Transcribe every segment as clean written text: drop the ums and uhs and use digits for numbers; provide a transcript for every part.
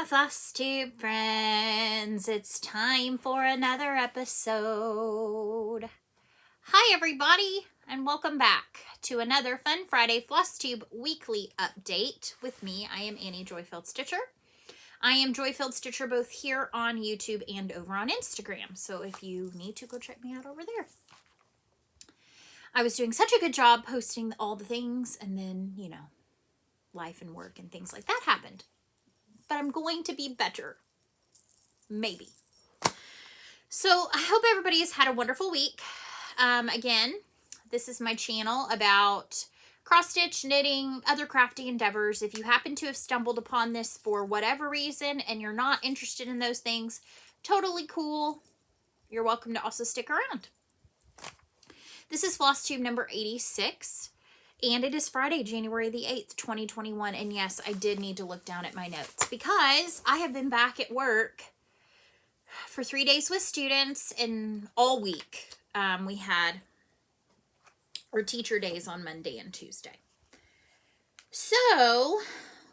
Flosstube friends, it's time for another episode. Hi everybody, and welcome back to another Fun Friday Flosstube weekly update with me. I am Annie Joyfilled Stitcher. I am Joyfilled Stitcher both here on YouTube and over on Instagram, so if you need to, go check me out over there. I was doing such a good job posting all the things, and then, life and work and things like that happened. But I'm going to be better. Maybe. So I hope everybody has had a wonderful week. Again, this is my channel about cross-stitch, knitting, other crafty endeavors. If you happen to have stumbled upon this for whatever reason and you're not interested in those things, totally cool. You're welcome to also stick around. This is Flosstube number 86. And it is Friday, January the 8th, 2021. And yes, I did need to look down at my notes because I have been back at work for 3 days with students, and all week we had our teacher days on Monday and Tuesday. So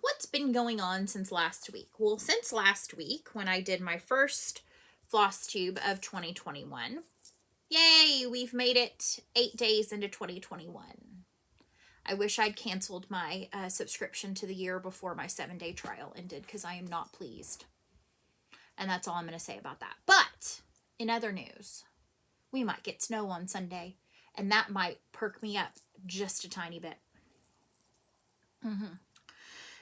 what's been going on since last week? Well, since last week when I did my first Flosstube of 2021, yay, we've made it 8 days into 2021. I wish I'd canceled my subscription to the year before my 7-day trial ended because I am not pleased. And that's all I'm going to say about that. But in other news, we might get snow on Sunday, and that might perk me up just a tiny bit.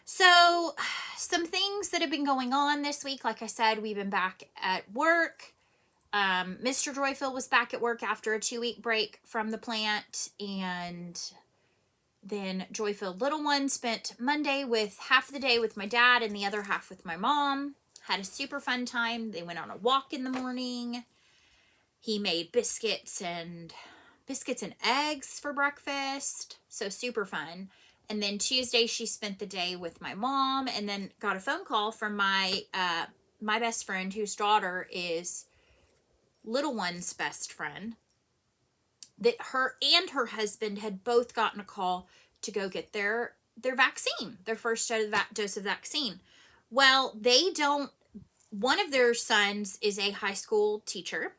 So some things that have been going on this week, like I said, we've been back at work. Mr. Joyfill was back at work after a 2-week break from the plant, and then Joyfilled Little One spent Monday with half the day with my dad and the other half with my mom. Had a super fun time. They went on a walk in the morning. He made biscuits and eggs for breakfast. So super fun. And then Tuesday she spent the day with my mom, and then got a phone call from my best friend, whose daughter is Little One's best friend, that her and her husband had both gotten a call to go get their vaccine, their first dose of vaccine. Well, one of their sons is a high school teacher,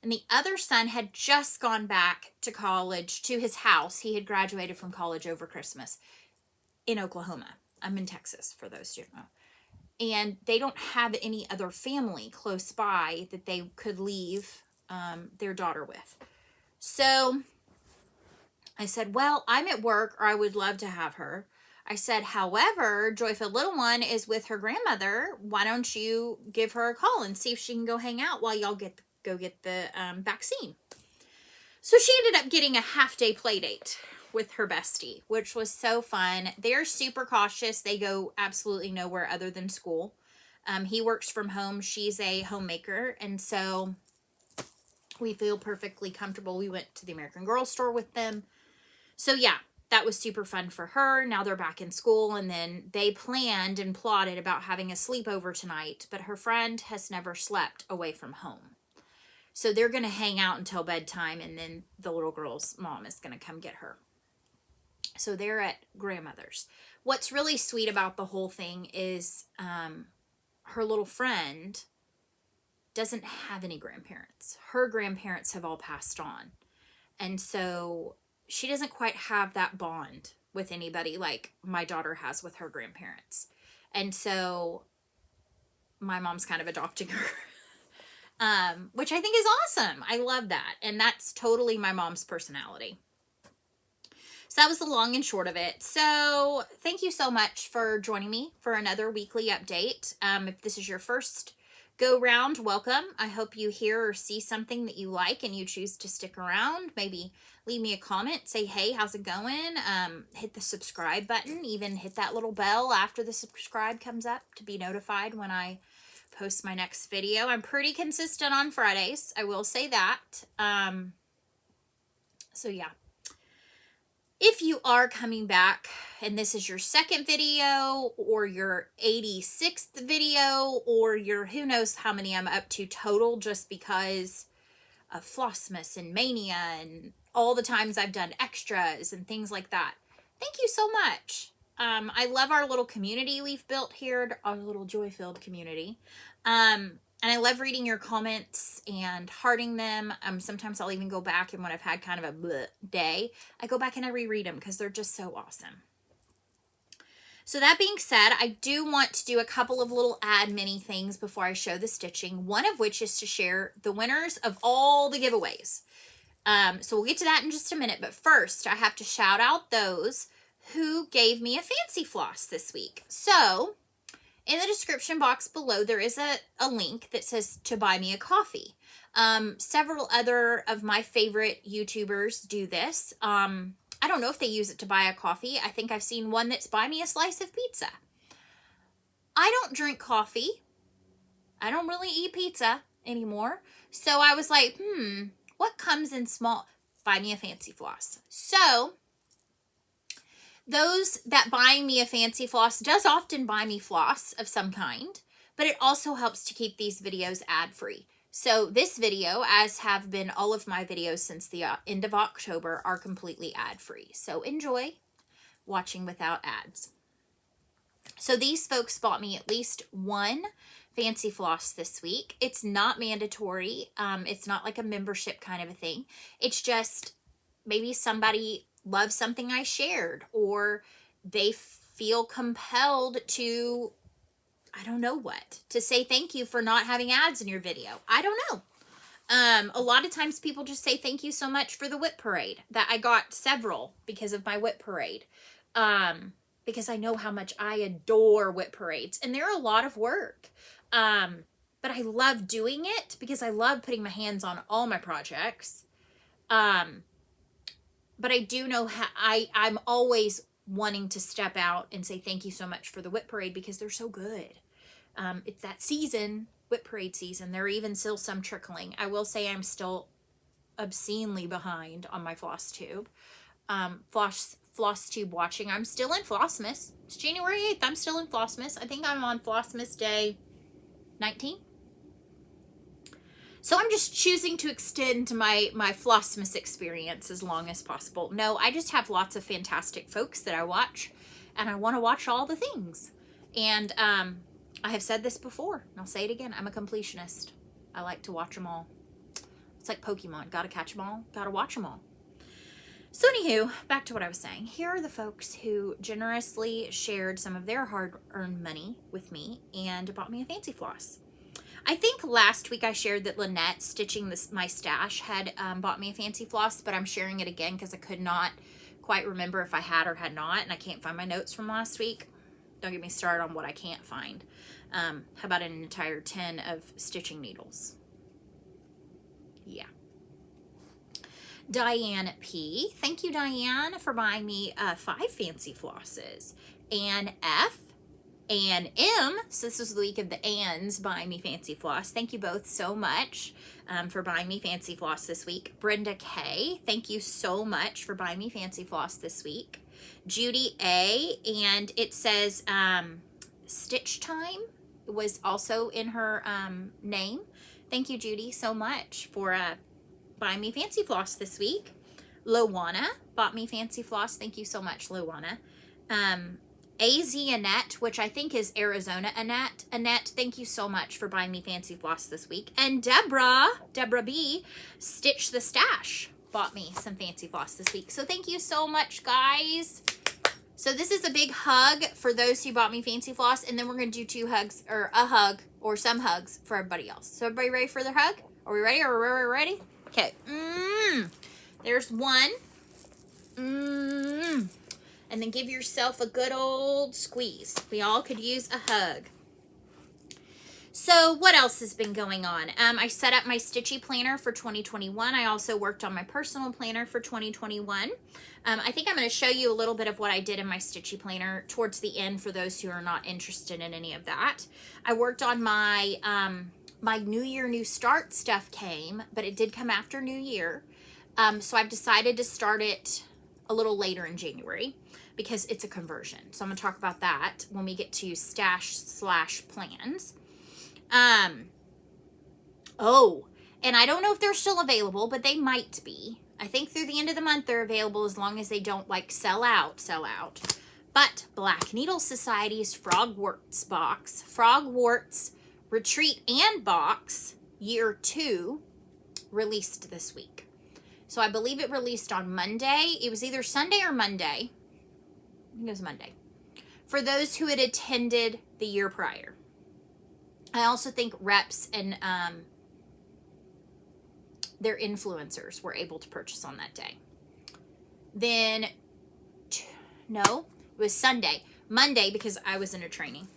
and the other son had just gone back to college, to his house. He had graduated from college over Christmas in Oklahoma. I'm in Texas, for those who don't know. And they don't have any other family close by that they could leave their daughter with. So I said, well, I'm at work, or I would love to have her. I said, however, Joyful Little One is with her grandmother. Why don't you give her a call and see if she can go hang out while y'all go get the vaccine? So she ended up getting a half-day play date with her bestie, which was so fun. They're super cautious. They go absolutely nowhere other than school. He works from home. She's a homemaker, and so we feel perfectly comfortable. We went to the American Girl store with them. So yeah, that was super fun for her. Now they're back in school, and then they planned and plotted about having a sleepover tonight, but her friend has never slept away from home. So they're going to hang out until bedtime, and then the little girl's mom is going to come get her. So they're at grandmother's. What's really sweet about the whole thing is her little friend doesn't have any grandparents. Her grandparents have all passed on. And so she doesn't quite have that bond with anybody like my daughter has with her grandparents. And so my mom's kind of adopting her, which I think is awesome. I love that. And that's totally my mom's personality. So that was the long and short of it. So thank you so much for joining me for another weekly update. If this is your first go round, welcome. I hope you hear or see something that you like and you choose to stick around. Maybe leave me a comment, say, hey, how's it going? Hit the subscribe button, even hit that little bell after the subscribe comes up to be notified when I post my next video. I'm pretty consistent on Fridays, I will say that. So yeah. If you are coming back and this is your second video or your 86th video or your who knows how many I'm up to total, just because of Flossmas and Mania and all the times I've done extras and things like that, thank you so much. I love our little community we've built here, our little joy-filled community. And I love reading your comments and hearting them. Sometimes I'll even go back, and when I've had kind of a bleh day, I go back and I reread them because they're just so awesome. So that being said, I do want to do a couple of little admin-y things before I show the stitching, one of which is to share the winners of all the giveaways. So we'll get to that in just a minute, but first I have to shout out those who gave me a fancy floss this week. So in the description box below, there is a link that says to buy me a coffee. Several other of my favorite YouTubers do this. I don't know if they use it to buy a coffee. I think I've seen one that's buy me a slice of pizza. I don't drink coffee. I don't really eat pizza anymore. So I was like, what comes in small? Buy me a fancy floss. So those that buy me a fancy floss does often buy me floss of some kind, but it also helps to keep these videos ad-free. So this video, as have been all of my videos since the end of October, are completely ad-free. So enjoy watching without ads. So these folks bought me at least one fancy floss this week. It's not mandatory. It's not like a membership kind of a thing. It's just maybe somebody loves something I shared, or they feel compelled to, I don't know what, to say thank you for not having ads in your video. I don't know. A lot of times people just say thank you so much for the whip parade. That I got several because of my whip parade. Because I know how much I adore whip parades, and they're a lot of work. But I love doing it because I love putting my hands on all my projects. But I do know how I'm always wanting to step out and say thank you so much for the whip parade because they're so good. It's that season, whip parade season. There are even still some trickling. I will say I'm still obscenely behind on my Flosstube. Flosstube watching. I'm still in Flossmas. It's January 8th. I'm still in Flossmas. I think I'm on Flossmas day 19. So I'm just choosing to extend my Flossmas experience as long as possible. No, I just have lots of fantastic folks that I watch, and I want to watch all the things. And I have said this before, and I'll say it again. I'm a completionist. I like to watch them all. It's like Pokemon. Gotta catch them all. Gotta watch them all. So anywho, back to what I was saying. Here are the folks who generously shared some of their hard-earned money with me and bought me a fancy floss. I think last week I shared that Lynette, stitching my stash, had bought me a fancy floss, but I'm sharing it again because I could not quite remember if I had or had not, and I can't find my notes from last week. Don't get me started on what I can't find. How about an entire tin of stitching needles? Yeah. Diane P. Thank you, Diane, for buying me 5 fancy flosses. Ann F. and M. So this was the week of the Anns buying me fancy floss. Thank you both so much for buying me fancy floss this week. Brenda K. Thank you so much for buying me fancy floss this week. Judy A. And it says Stitch Time was also in her name. Thank you, Judy, so much for buying me fancy floss this week. Lowana bought me fancy floss. Thank you so much, Lowana. AZ Annette, which I think is Arizona Annette. Annette, thank you so much for buying me fancy floss this week. And Deborah B, Stitch the Stash, bought me some fancy floss this week. So thank you so much, guys. So this is a big hug for those who bought me fancy floss, and then we're going to do 2 hugs, or a hug, or some hugs for everybody else. So everybody ready for their hug? Are we ready? Are we ready? Okay. There's one. And then give yourself a good old squeeze. We all could use a hug. So what else has been going on? I set up my Stitchy planner for 2021. I also worked on my personal planner for 2021. I think I'm going to show you a little bit of what I did in my Stitchy planner towards the end for those who are not interested in any of that. I worked on my my New Year, New Start stuff came, but it did come after New Year. So I've decided to start it a little later in January because it's a conversion. So I'm going to talk about that when we get to stash/plans. Oh, and I don't know if they're still available, but they might be. I think through the end of the month they're available as long as they don't like sell out. But Black Needle Society's Frogwarts box, Frogwarts Retreat and Box Year 2 released this week. So I believe it released on Monday. It was either Sunday or Monday. I think it was Monday. For those who had attended the year prior. I also think reps and their influencers were able to purchase on that day. Then, no, it was Sunday. Monday, because I was in a training.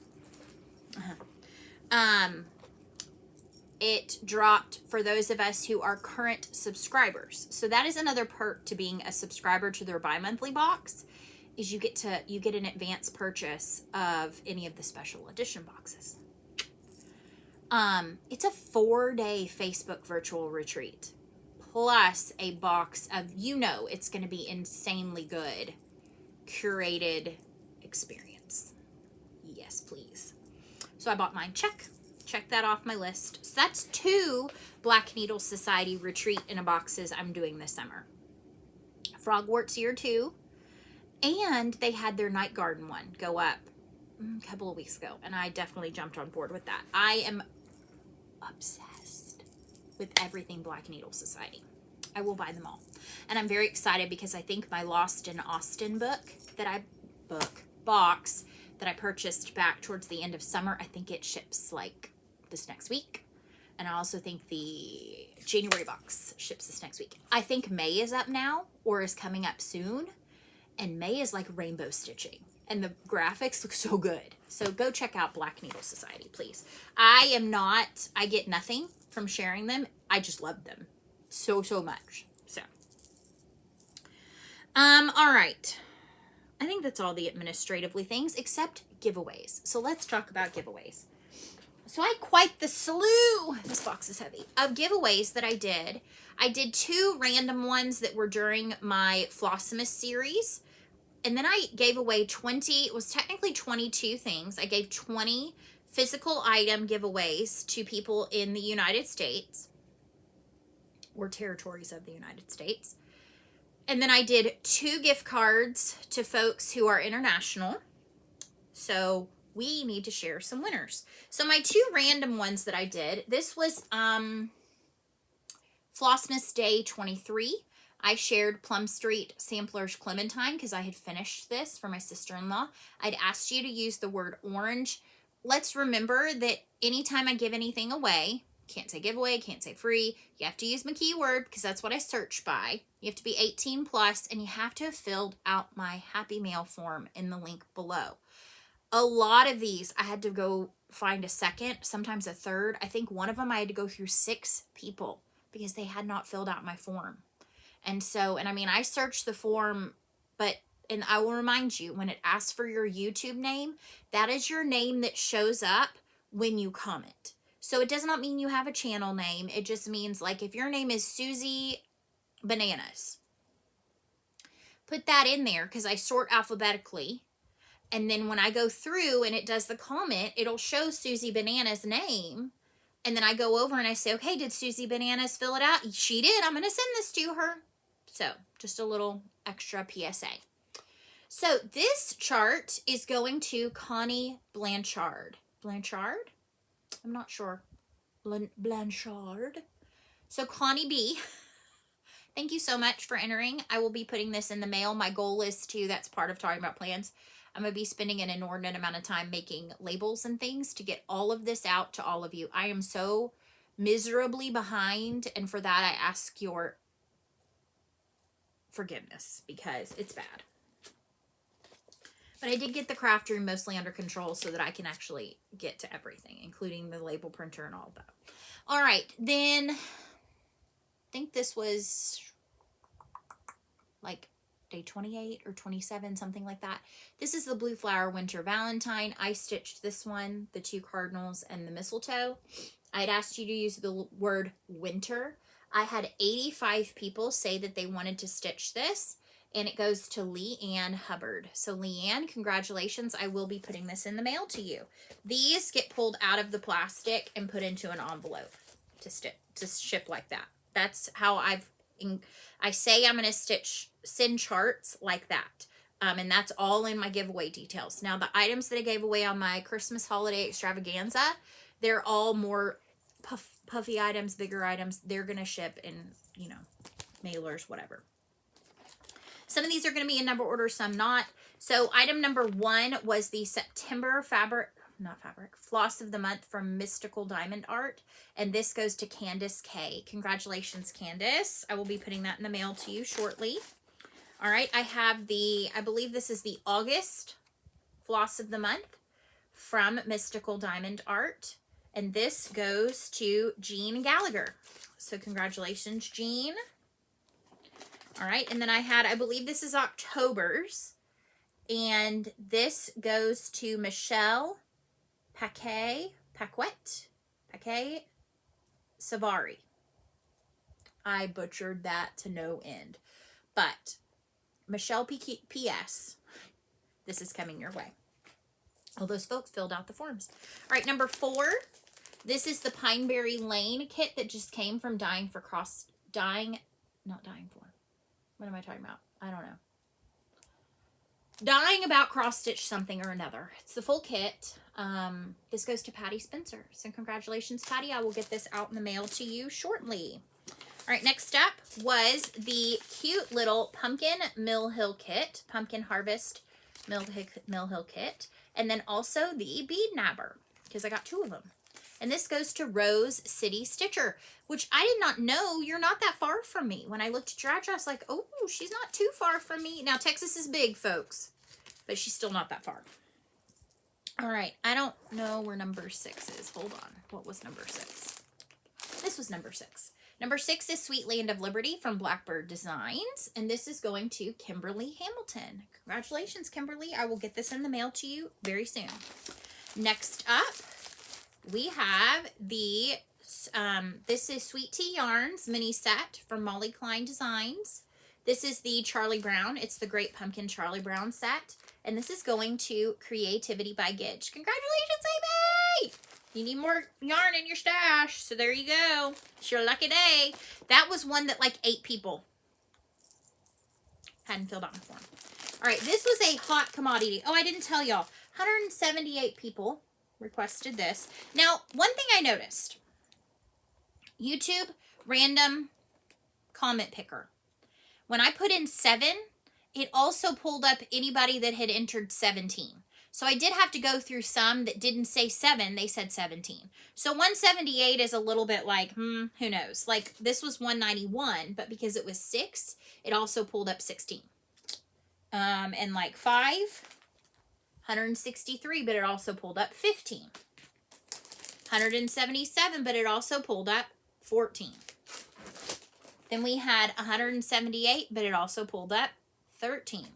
It dropped for those of us who are current subscribers. So that is another perk to being a subscriber to their bi-monthly box, is you get an advance purchase of any of the special edition boxes. It's a 4-day Facebook virtual retreat, plus a box of, it's going to be insanely good, curated experience. Yes, please. So I bought mine. Check that off my list. So that's 2 Black Needle Society retreat in a boxes I'm doing this summer. Frogwarts Year 2, and they had their Night Garden one go up a couple of weeks ago, and I definitely jumped on board with that. I am obsessed with everything Black Needle Society. I will buy them all. And I'm very excited because I think my Lost in Austin box that I purchased back towards the end of summer, I think it ships like this next week. And I also think the January box ships this next week. I think May is up now, or is coming up soon. And May is like rainbow stitching. And the graphics look so good. So go check out Black Needle Society, please. I get nothing from sharing them. I just love them so much. So, all right. I think that's all the administratively things, except giveaways. So let's talk about giveaways. So I had quite the slew, this box is heavy, of giveaways that I did. I did 2 random ones that were during my Flossimus series. And then I gave away 20, it was technically 22 things. I gave 20 physical item giveaways to people in the United States, or territories of the United States. And then I did 2 gift cards to folks who are international. So we need to share some winners. So my 2 random ones that I did, this was Flossmas Day 23. I shared Plum Street Sampler's Clementine because I had finished this for my sister-in-law. I'd asked you to use the word orange. Let's remember that anytime I give anything away, can't say giveaway, can't say free, you have to use my keyword because that's what I search by. You have to be 18 plus, and you have to have filled out my Happy Mail form in the link below. A lot of these, I had to go find a second, sometimes a third. I think one of them I had to go through 6 people because they had not filled out my form. And I mean, I searched the form, and I will remind you, when it asks for your YouTube name, that is your name that shows up when you comment. So it does not mean you have a channel name. It just means, like, if your name is Susie Bananas, put that in there because I sort alphabetically. And then when I go through and it does the comment, it'll show Susie Bananas' name. And then I go over and I say, okay, did Susie Bananas fill it out? She did. I'm going to send this to her. So just a little extra PSA. So this chart is going to Connie Blanchard. Blanchard? I'm not sure. Blanchard. So Connie B, thank you so much for entering. I will be putting this in the mail. My goal is that's part of talking about plans. I'm going to be spending an inordinate amount of time making labels and things to get all of this out to all of you. I am so miserably behind, and for that I ask your forgiveness because it's bad. But I did get the craft room mostly under control so that I can actually get to everything, including the label printer and all that. All right, then I think this was like day 28 or 27, something like that. This is the Blue Flower Winter Valentine. I stitched this one, the 2 cardinals and the mistletoe. I'd asked you to use the word winter. I had 85 people say that they wanted to stitch this, and it goes to Leanne Hubbard. So Leanne, congratulations. I will be putting this in the mail to you. These get pulled out of the plastic and put into an envelope to ship like that. That's how I say I'm going to send charts like that. And that's all in my giveaway details. Now, the items that I gave away on my Christmas holiday extravaganza, they're all more puffy items, bigger items. They're going to ship in, you know, mailers, whatever. Some of these are going to be in number order, some not. So item number 1 was the September Floss of the Month from Mystical Diamond Art. And this goes to Candace K. Congratulations, Candace. I will be putting that in the mail to you shortly. All right, I have I believe this is the August Floss of the Month from Mystical Diamond Art. And this goes to Jean Gallagher. So congratulations, Jean. All right, and then I believe this is October's. And this goes to Michelle Paquet Savari. I butchered that to no end. But Michelle P.S., this is coming your way. All those folks filled out the forms. All right, number 4. This is the Pineberry Lane kit that just came from What am I talking about? I don't know. Dying about cross stitch something or another. It's the full kit. This goes to Patty Spencer. So congratulations, Patty. I will get this out in the mail to you shortly. All right, next up was the cute little Pumpkin Mill Hill kit. Pumpkin Harvest Mill Hill kit. And then also the Bead Nabber, because I got 2 of them. And this goes to Rose City Stitcher, which I did not know. You're not that far from me. When I looked at your address, like, oh, she's not too far from me. Now, Texas is big, folks, but she's still not that far. All right, I don't know where number 6 is. Hold on. What was number 6? This was number 6. Number 6 is Sweet Land of Liberty from Blackbird Designs, and this is going to Kimberly Hamilton. Congratulations, Kimberly. I will get this in the mail to you very soon. Next up, we have this is Sweet Tea Yarns mini set from Molly Klein Designs. This is the Charlie Brown. It's the Great Pumpkin Charlie Brown set. And this is going to Creativity by Gidge. Congratulations, Amy! You need more yarn in your stash. So there you go. It's your lucky day. That was one that like 8 people hadn't filled out the form. All right, this was a hot commodity. Oh, I didn't tell y'all. 178 people requested this. Now, one thing I noticed. YouTube random comment picker. When I put in 7, it also pulled up anybody that had entered 17. So I did have to go through some that didn't say 7, they said 17. So 178 is a little bit like, who knows? Like this was 191, but because it was 6, it also pulled up 16. And like 5, 163, but it also pulled up 15. 177, but it also pulled up 14. Then we had 178, but it also pulled up 13.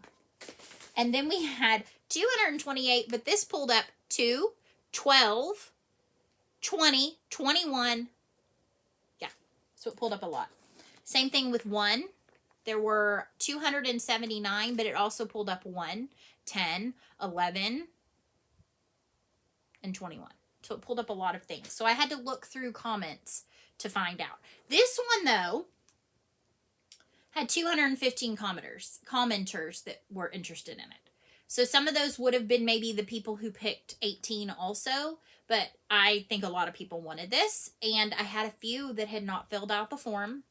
And then we had 228, but this pulled up 2, 12, 20, 21. Yeah, so it pulled up a lot. Same thing with 1. There were 279, but it also pulled up 1, 10, 11, and 21. So it pulled up a lot of things. So I had to look through comments to find out. This one, though, had 215 commenters that were interested in it. So some of those would have been maybe the people who picked 18 also, but I think a lot of people wanted this, and I had a few that had not filled out the form.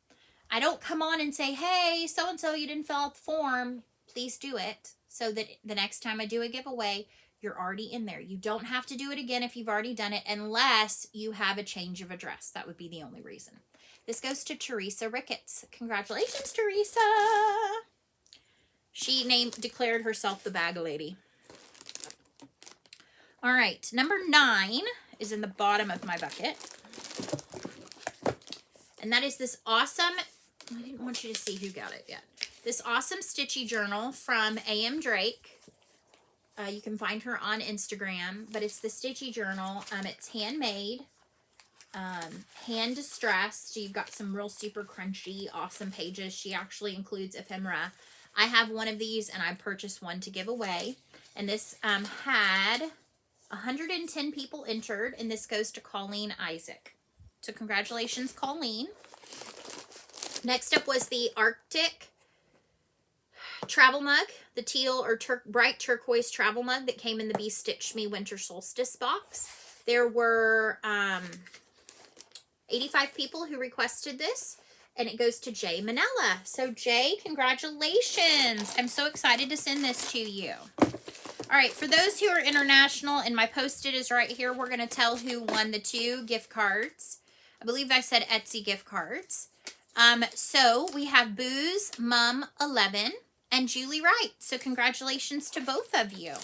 I don't come on and say, hey, so-and-so, you didn't fill out the form. Please do it so that the next time I do a giveaway, you're already in there. You don't have to do it again if you've already done it unless you have a change of address. That would be the only reason. This goes to Teresa Ricketts. Congratulations, Teresa. She declared herself the bag lady. All right, number 9 is in the bottom of my bucket. And that is this awesome, I didn't want you to see who got it yet. This awesome stitchy journal from A.M. Drake. You can find her on Instagram, but it's the stitchy journal. It's handmade. Hand distressed. You've got some real super crunchy, awesome pages. She actually includes ephemera. I have one of these, and I purchased one to give away. And this had 110 people entered, and this goes to Colleen Isaac. So congratulations, Colleen. Next up was the Arctic travel mug, the teal or bright turquoise travel mug that came in the Be Stitch Me Winter Solstice box. There were 85 people who requested this, and it goes to Jay Manella. So Jay, congratulations. I'm so excited to send this to you. All right, for those who are international, and my post-it is right here, we're going to tell who won the 2 gift cards. I believe I said Etsy gift cards. So we have Booze Mum 11 and Julie Wright. So congratulations to both of you.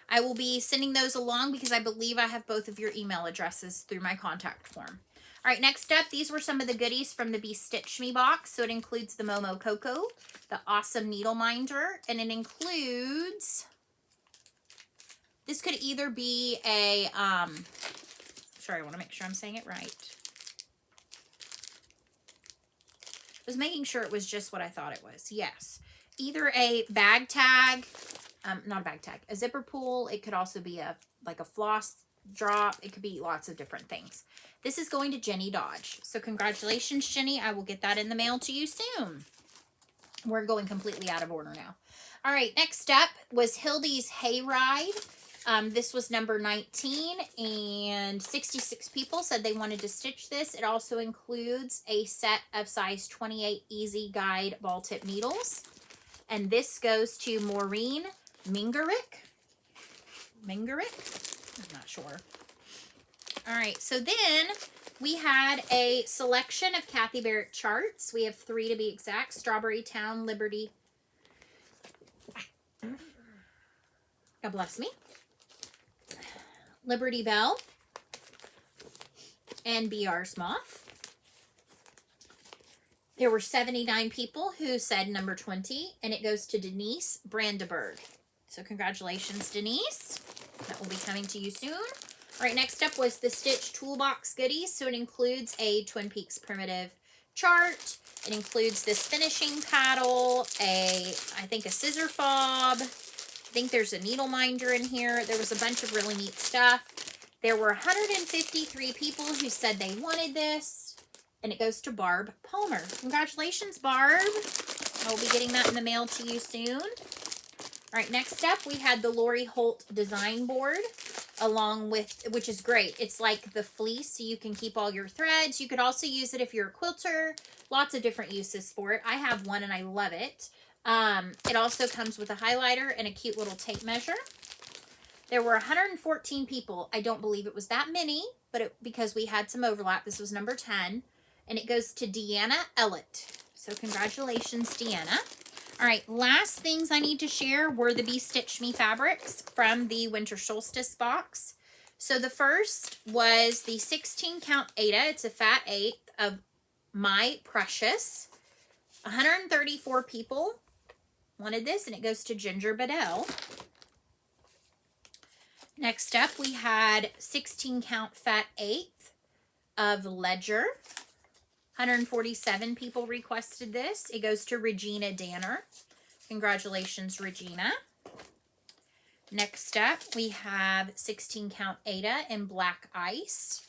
I will be sending those along because I believe I have both of your email addresses through my contact form. All right, next up, these were some of the goodies from the Be Stitch Me box. So it includes the Momo Coco, the Awesome Needle Minder, and it includes, this could either be a, sorry, I want to make sure I'm saying it right. I was making sure it was just what I thought it was. Yes. Either a bag tag, not a bag tag, a zipper pull. It could also be like a floss drop. It could be lots of different things. This is going to Jenny Dodge. So congratulations, Jenny. I will get that in the mail to you soon. We're going completely out of order now. All right, next up was Hildy's Hayride. This was number 19, and 66 people said they wanted to stitch this. It also includes a set of size 28 Easy Guide ball tip needles. And this goes to Maureen Mingerick. I'm not sure. All right, so then we had a selection of Kathy Barrett charts. We have 3 to be exact. Strawberry Town, Liberty. God bless me. Liberty Bell and BR Smoth. There were 79 people who said number 20, and it goes to Denise Brandenburg. So congratulations, Denise. That will be coming to you soon. All right, next up was the Stitch Toolbox goodies. So it includes a Twin Peaks primitive chart. It includes this finishing paddle, I think a scissor fob. I think there's a needle minder in here. There was a bunch of really neat stuff. There were 153 people who said they wanted this, and it goes to Barb Palmer. Congratulations, Barb. I will be getting that in the mail to you soon. All right, next up, we had the Lori Holt design board, along with, which is great. It's like the fleece, so you can keep all your threads. You could also use it if you're a quilter. Lots of different uses for it. I have one, and I love it. It also comes with a highlighter and a cute little tape measure. There were 114 people. I don't believe it was that many, but because we had some overlap, this was number 10, and it goes to Deanna Ellett. So congratulations, Deanna. All right, last things I need to share were the Be Stitch Me fabrics from the Winter Solstice box. So the first was the 16 count Ada. It's a fat 8th of My Precious. 134 people wanted this, and it goes to Ginger Bedell. Next up, we had 16 count fat 8th of Ledger. 147 people requested this. It goes to Regina Danner. Congratulations, Regina. Next up, we have 16 count Ada in Black Ice.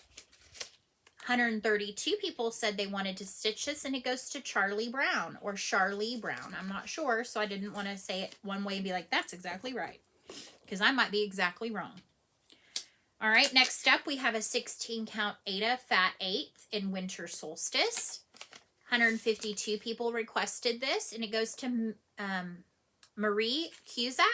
132 people said they wanted to stitch this, and it goes to Charlie Brown, or Charlie Brown. I'm not sure, so I didn't want to say it one way and be like, that's exactly right, because I might be exactly wrong. All right, next up, we have a 16 count Ada fat 8th in Winter Solstice. 152 people requested this, and it goes to Marie Cusack.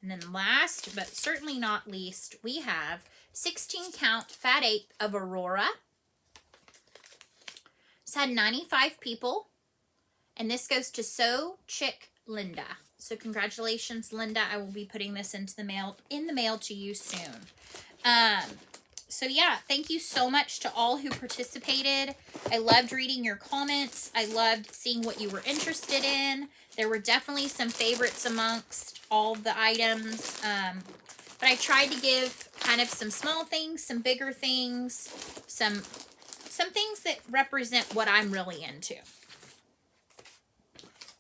And then last, but certainly not least, we have 16 count fat 8th of Aurora. It's had 95 people, and this goes to Sew Chick Linda. So congratulations, Linda. I will be putting this in the mail to you soon. So yeah, thank you so much to all who participated. I loved reading your comments. I loved seeing what you were interested in. There were definitely some favorites amongst all the items. But I tried to give kind of some small things, some bigger things, some things that represent what I'm really into.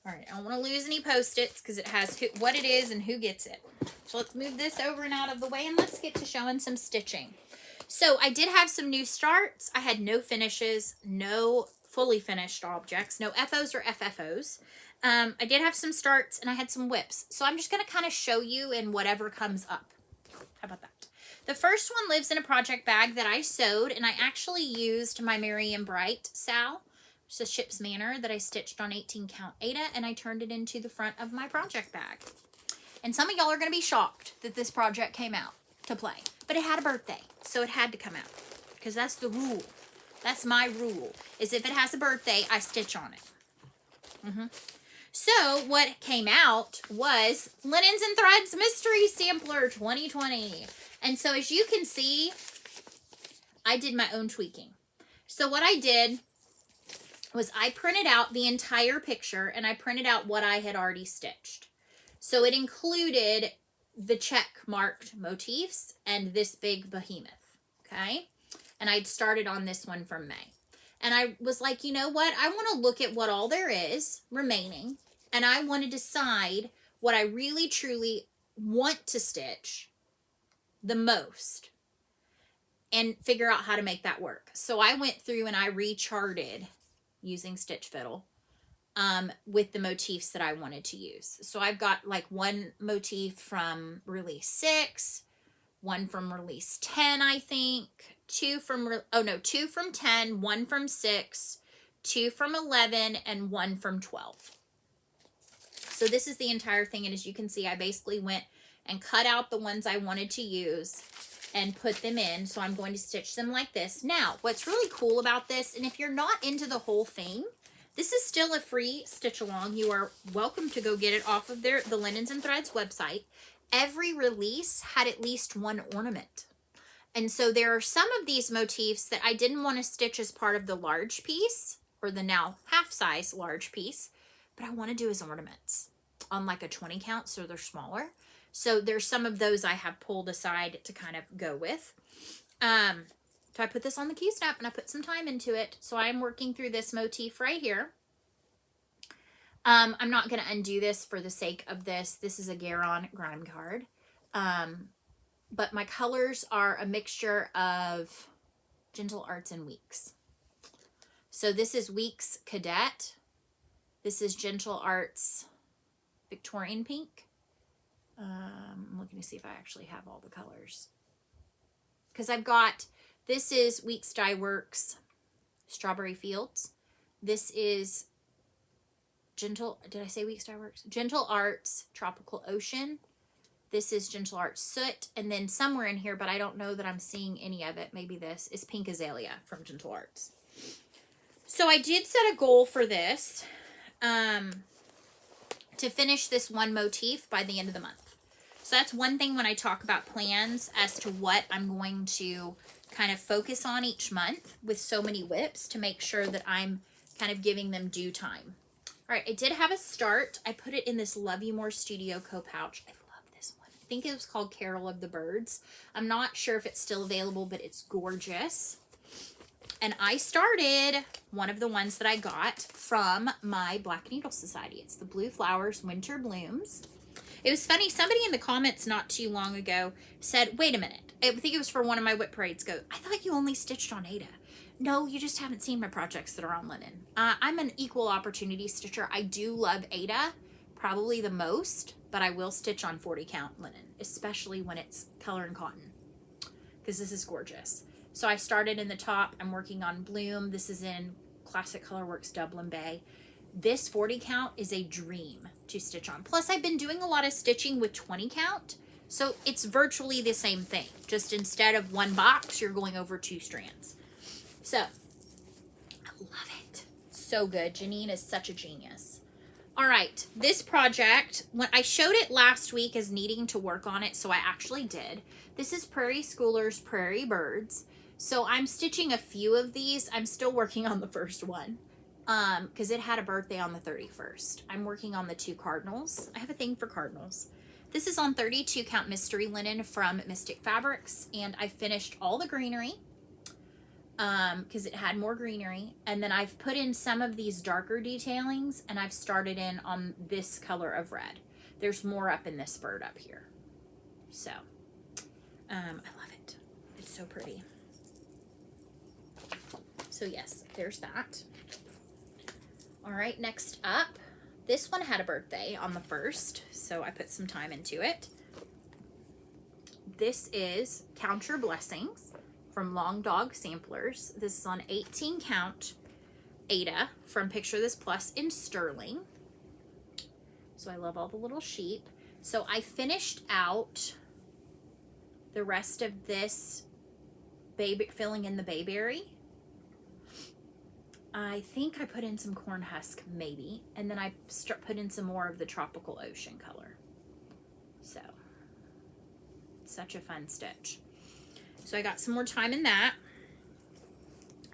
All right, I don't want to lose any Post-its because it has what it is and who gets it. So let's move this over and out of the way, and let's get to showing some stitching. So I did have some new starts. I had no finishes, no fully finished objects. No FOs or FFOs. I did have some starts and I had some whips. So I'm just going to kind of show you in whatever comes up. How about that? The first one lives in a project bag that I sewed, and I actually used my Merry and Bright Sal. It's a Ship's Manor that I stitched on 18 count Aida, and I turned it into the front of my project bag. And some of y'all are going to be shocked that this project came out to play. But it had a birthday, so it had to come out. Because that's the rule. That's my rule, is if it has a birthday, I stitch on it. So what came out was Linens and Threads Mystery Sampler 2020. And so as you can see, I did my own tweaking. So what I did was I printed out the entire picture and I printed out what I had already stitched. So it included the check marked motifs and this big behemoth, okay? And I'd started on this one from May. And I was like, you know what? I want to look at what all there is remaining. And I want to decide what I really, truly want to stitch the most and figure out how to make that work. So I went through and I recharted using Stitch Fiddle with the motifs that I wanted to use. So I've got like one motif from release 6, one from release 10, I think, two from 10, one from 6, 2 from 11, and 1 from 12. So this is the entire thing, and as you can see, I basically went and cut out the ones I wanted to use and put them in. So I'm going to stitch them like this. Now, what's really cool about this, and if you're not into the whole thing, this is still a free stitch along. You are welcome to go get it off of the Linens and Threads website. Every release had at least one ornament. And so there are some of these motifs that I didn't want to stitch as part of the large piece, or the now half-size large piece, but I want to do as ornaments on like a 20 count, so they're smaller. So there's some of those I have pulled aside to kind of go with. So I put this on the key snap and I put some time into it. So I'm working through this motif right here. I'm not going to undo this for the sake of this. This is a Garon grime card. But my colors are a mixture of Gentle Arts and Weeks. So this is Weeks Cadet. This is Gentle Arts Victorian Pink. I'm looking to see if I actually have all the colors. Because I've got, this is Weeks Dye Works Strawberry Fields. This is did I say Weeks Dye Works? Gentle Arts Tropical Ocean. This is Gentle Arts Soot. And then somewhere in here, but I don't know that I'm seeing any of it, maybe this, is Pink Azalea from Gentle Arts. So I did set a goal for this, to finish this one motif by the end of the month. So that's one thing when I talk about plans as to what I'm going to kind of focus on each month with so many whips, to make sure that I'm kind of giving them due time. All right, I did have a start. I put it in this Love You More Studio Co-Pouch. I love this one. I think it was called Carol of the Birds. I'm not sure if it's still available, but it's gorgeous. And I started one of the ones that I got from my Black Needle Society. It's the Blue Flowers Winter Blooms. It was funny, somebody in the comments not too long ago said, wait a minute, I think it was for one of my whip parades, I thought you only stitched on Aida. No, you just haven't seen my projects that are on linen. I'm an equal opportunity stitcher. I do love Aida, probably the most, but I will stitch on 40 count linen, especially when it's color and cotton, because this is gorgeous. So I started in the top. I'm working on Bloom. This is in Classic Colorworks Dublin Bay. This 40 count is a dream to stitch on. Plus, I've been doing a lot of stitching with 20 count. So it's virtually the same thing. Just instead of one box, you're going over 2 strands. So, I love it. So good. Janine is such a genius. All right. This project, when I showed it last week as needing to work on it, so I actually did. This is Prairie Schoolers Prairie Birds. So I'm stitching a few of these. I'm still working on the first one because it had a birthday on the 31st. I'm working on the 2 cardinals. I have a thing for cardinals. This is on 32 count mystery linen from Mystic Fabrics, and I finished all the greenery because it had more greenery. And then I've put in some of these darker detailings, and I've started in on this color of red. There's more up in this bird up here. So I love it. It's so pretty. So yes, there's that. All right, next up, this one had a birthday on the 1st, so I put some time into it. This is Count Your Blessings from Long Dog Samplers. This is on 18 count Ada from Picture This Plus in sterling. So I love all the little sheep. So I finished out the rest of this filling in the bayberry. I think I put in some corn husk, maybe, and then I put in some more of the tropical ocean color. So, such a fun stitch. So I got some more time in that.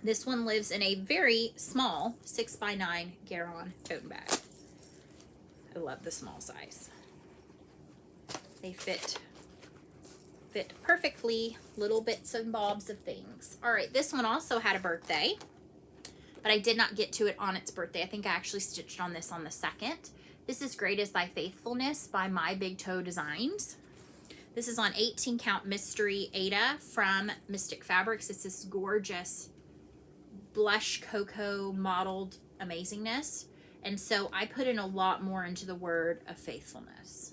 This one lives in a very small 6x9 Garon tote bag. I love the small size. They fit perfectly, little bits and bobs of things. All right, this one also had a birthday, but I did not get to it on its birthday. I think I actually stitched on this on the 2nd. This is Great Is Thy Faithfulness by My Big Toe Designs. This is on 18 count Mystery Ada from Mystic Fabrics. It's this gorgeous blush cocoa mottled amazingness. And so I put in a lot more into the word of faithfulness.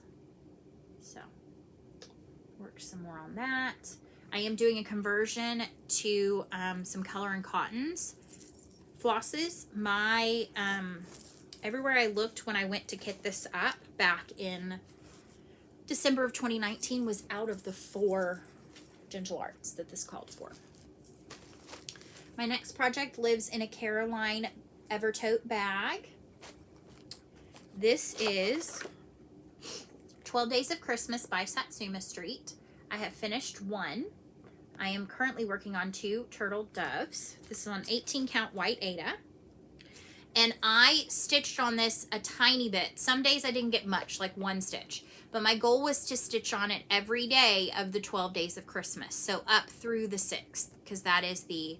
So work some more on that. I am doing a conversion to some Color and Cottons flosses. My everywhere I looked when I went to kit this up back in December of 2019 was out of the 4 Gentle Arts that this called for. My next project lives in a Caroline Evertote bag. This is 12 Days of Christmas by Satsuma Street. I have finished one. I am currently working on 2 turtle doves. This is on 18 count white Ada. And I stitched on this a tiny bit. Some days I didn't get much, like 1 stitch. But my goal was to stitch on it every day of the 12 days of Christmas. So up through the 6th, because that is the,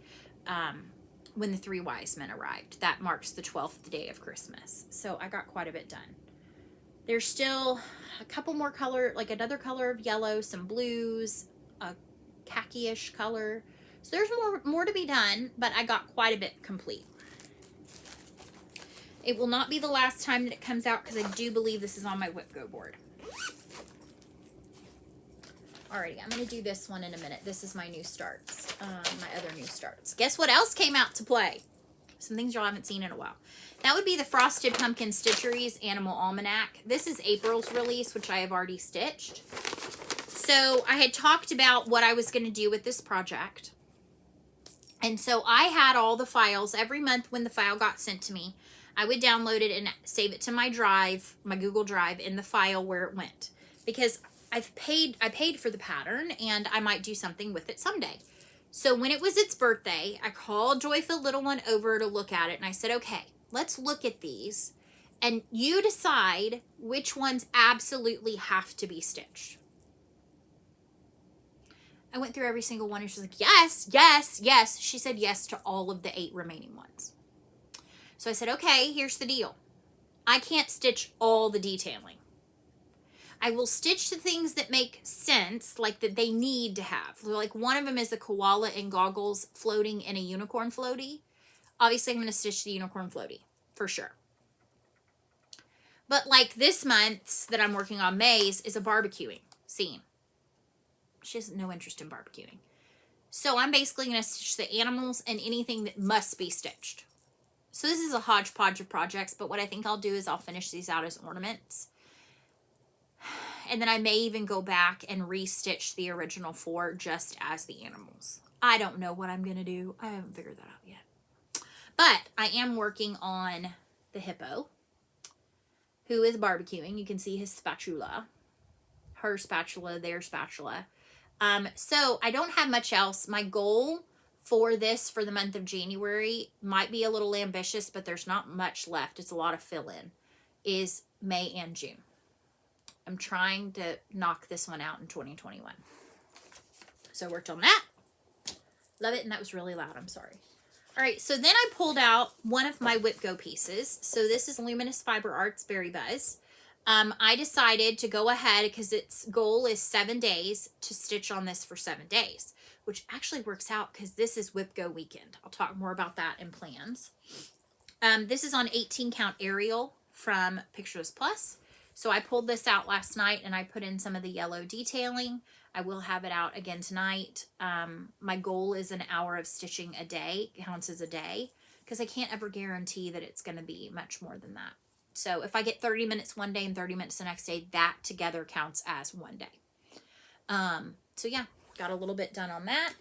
when the 3 wise men arrived. That marks the 12th day of Christmas. So I got quite a bit done. There's still a couple more color, like another color of yellow, some blues, a khaki-ish color. So there's more to be done, but I got quite a bit complete. It will not be the last time that it comes out because I do believe this is on my whip go board. Alrighty, I'm going to do this one in a minute. This is my new starts, my other new starts. Guess what else came out to play? Some things y'all haven't seen in a while. That would be the Frosted Pumpkin Stitcheries Animal Almanac. This is April's release, which I have already stitched. So I had talked about what I was going to do with this project. And so I had all the files every month when the file got sent to me. I would download it and save it to my drive, my Google Drive, in the file where it went. Because I paid for the pattern and I might do something with it someday. So when it was its birthday, I called Joyful Little One over to look at it and I said, okay, let's look at these and you decide which ones absolutely have to be stitched. I went through every single one and she was like, yes, yes, yes. She said yes to all of the 8 remaining ones. So I said, okay, here's the deal. I can't stitch all the detailing. I will stitch the things that make sense, like that they need to have. Like one of them is the koala in goggles floating in a unicorn floaty. Obviously, I'm going to stitch the unicorn floaty for sure. But like this month's that I'm working on, May's, is a barbecuing scene. She has no interest in barbecuing. So I'm basically going to stitch the animals and anything that must be stitched. So this is a hodgepodge of projects, but what I think I'll do is I'll finish these out as ornaments. And then I may even go back and restitch the original 4 just as the animals. I don't know what I'm going to do. I haven't figured that out yet. But I am working on the hippo, who is barbecuing. You can see his spatula. Her spatula, their spatula. So I don't have much else. My goal for this for the month of January might be a little ambitious, but there's not much left. It's a lot of fill-in. Is May and June. I'm trying to knock this one out in 2021. So I worked on that. Love it. And that was really loud. I'm sorry. All right. So then I pulled out one of my Whip Go pieces. So this is Luminous Fiber Arts Berry Buzz. I decided to go ahead because its goal is 7 days to stitch on this for 7 days. which actually works out because this is Whip Go weekend. I'll talk more about that in plans. This is on 18 count Arial from Pictures Plus. So I pulled this out last night and I put in some of the yellow detailing. I will have it out again tonight. My goal is an hour of stitching a day, counts as a day, because I can't ever guarantee that it's going to be much more than that. So if I get 30 minutes one day and 30 minutes the next day, that together counts as one day. So yeah, got a little bit done on that.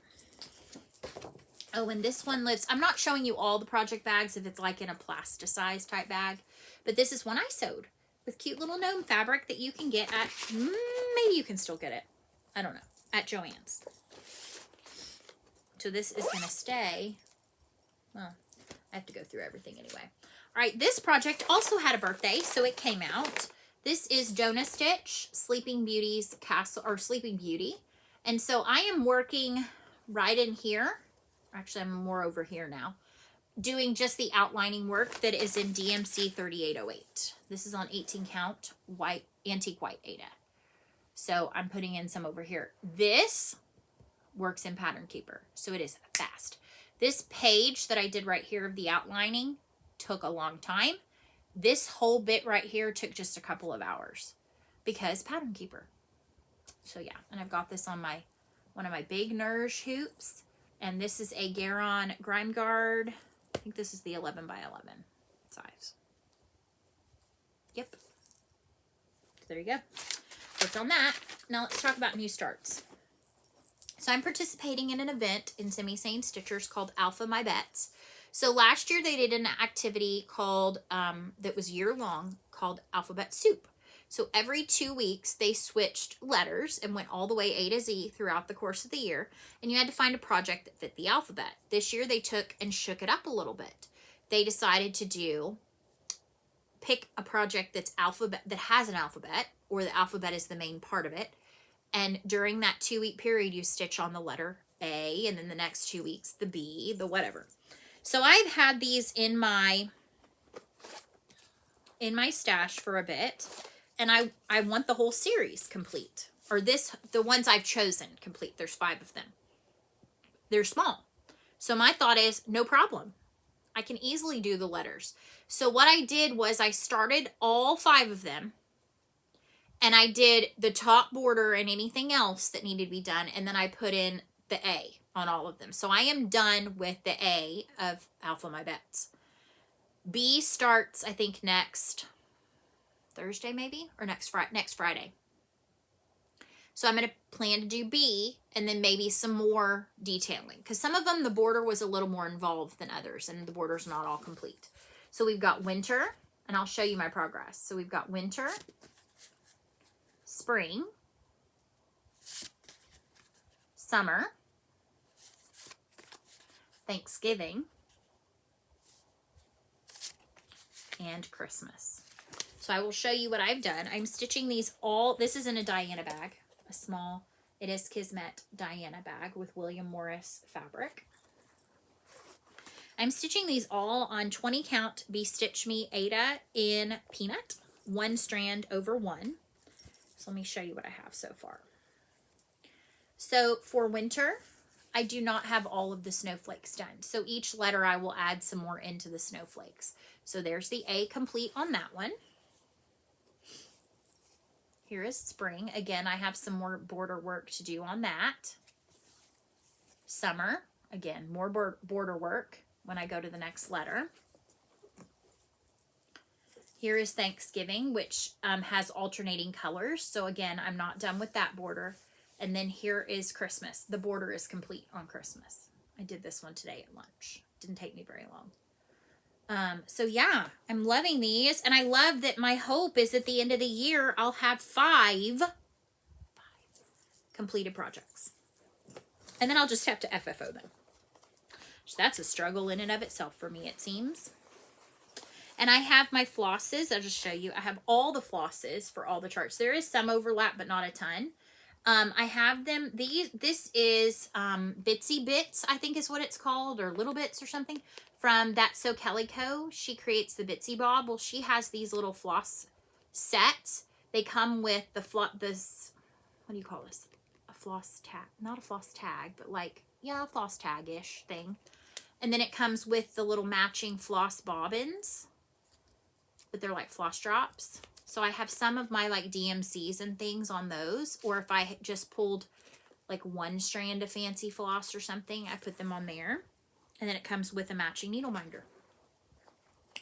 Oh, and this one lives, I'm not showing you all the project bags if it's like in a plasticized type bag, but this is one I sewed with cute little gnome fabric that you can get at, maybe you can still get it, I don't know, at Joann's. So this is going to stay, well, I have to go through everything anyway. All right, this project also had a birthday, so it came out. This is Donut Stitch, Sleeping Beauty's Castle, or Sleeping Beauty. And so I am working right in here. Actually, I'm more over here now, doing just the outlining work that is in DMC 3808. This is on 18 count white, antique white Aida. So I'm putting in some over here. This works in Pattern Keeper, so it is fast. This page that I did right here of the outlining took a long time. This whole bit right here took just a couple of hours because Pattern Keeper. So yeah, and I've got this on my one of my big Nerge hoops. And this is a Garon Grime Guard. I think this is the 11 by 11 size. Yep. There you go. Worked on that. Now let's talk about new starts. So I'm participating in an event in Semi-Sane Stitchers called Alpha My Bets. So last year they did an activity called, that was year-long, called Alphabet Soup. So every 2 weeks, they switched letters and went all the way A to Z throughout the course of the year. And you had to find a project that fit the alphabet. This year, they took and shook it up a little bit. They decided to pick a project that's alphabet, that has an alphabet, or the alphabet is the main part of it. And during that 2 week period, you stitch on the letter A, and then the next 2 weeks, the B, the whatever. So I've had these in my stash for a bit. And I want the whole series complete, or the ones I've chosen complete. There's 5 of them. They're small. So my thought is, no problem. I can easily do the letters. So what I did was I started all 5 of them, and I did the top border and anything else that needed to be done. And then I put in the A on all of them. So I am done with the A of Alpha My Bets. B starts, I think, next Thursday maybe, or next Friday. So I'm going to plan to do B and then maybe some more detailing, because some of them the border was a little more involved than others and the border's not all complete. So we've got winter, and I'll show you my progress. So we've got winter, spring, summer, Thanksgiving, and Christmas. So I will show you what I've done. I'm stitching these all, this is in a Diana bag, a small, it is Kismet Diana bag with William Morris fabric. I'm stitching these all on 20 count Be Stitch Me Aida in Peanut, 1 strand over 1. So let me show you what I have so far. So for winter, I do not have all of the snowflakes done. So each letter I will add some more into the snowflakes. So there's the A complete on that one. Here is spring. Again, I have some more border work to do on that. Summer, again, more border work when I go to the next letter. Here is Thanksgiving, which has alternating colors. So again, I'm not done with that border. And then here is Christmas. The border is complete on Christmas. I did this one today at lunch. Didn't take me very long. So yeah, I'm loving these. And I love that my hope is at the end of the year, I'll have 5 completed projects. And then I'll just have to FFO them. So that's a struggle in and of itself for me, it seems. And I have my flosses. I'll just show you. I have all the flosses for all the charts. There is some overlap, but not a ton. I have them. This is Bitsy Bits, I think is what it's called, or Little Bits or something, from That's So Calico. She creates the Bitsy Bob. Well, she has these little floss sets. They come with the what do you call this? A floss tag, not a floss tag, but like, yeah, a floss tag-ish thing. And then it comes with the little matching floss bobbins, but they're like floss drops. So I have some of my like DMCs and things on those, or if I just pulled like one strand of fancy floss or something, I put them on there. And then it comes with a matching needle minder,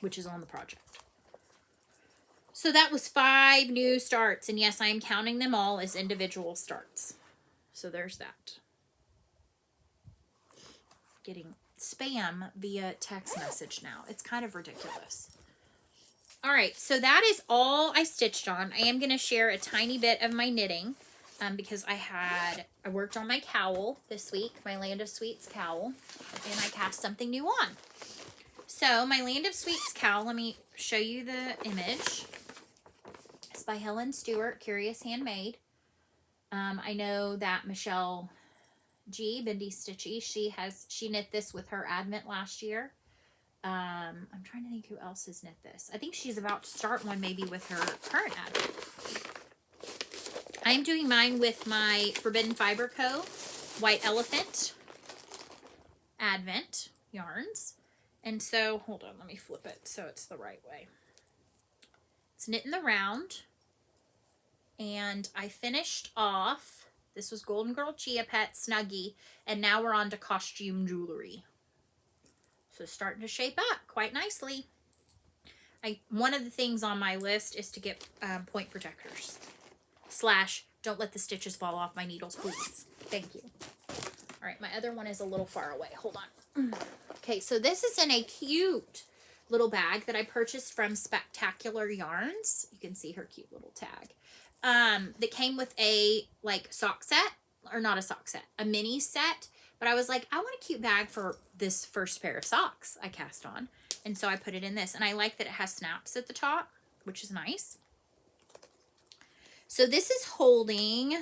which is on the project. So that was 5 new starts. And yes, I am counting them all as individual starts. So there's that. Getting spam via text message now. It's kind of ridiculous. All right, so that is all I stitched on. I am going to share a tiny bit of my knitting because I worked on my cowl this week, my Land of Sweets cowl, and I cast something new on. So my Land of Sweets cowl, let me show you the image. It's by Helen Stewart, Curious Handmade. I know that Michelle G, Bendy Stitchy, she knit this with her Advent last year. I'm trying to think who else has knit this. I think she's about to start one maybe with her current Advent. I am doing mine with my Forbidden Fiber Co. White Elephant Advent yarns. And so, hold on, let me flip it so it's the right way. It's knit in the round. And I finished off, this was Golden Girl Chia Pet Snuggie, and now we're on to Costume Jewelry. So starting to shape up quite nicely. One of the things on my list is to get point protectors. / don't let the stitches fall off my needles, please. Thank you. All right, my other one is a little far away. Hold on. Okay, so this is in a cute little bag that I purchased from Spectacular Yarns. You can see her cute little tag. That came with a like sock set, or not a sock set, a mini set. But I was like, I want a cute bag for this first pair of socks I cast on. And so I put it in this. And I like that it has snaps at the top, which is nice. So this is holding,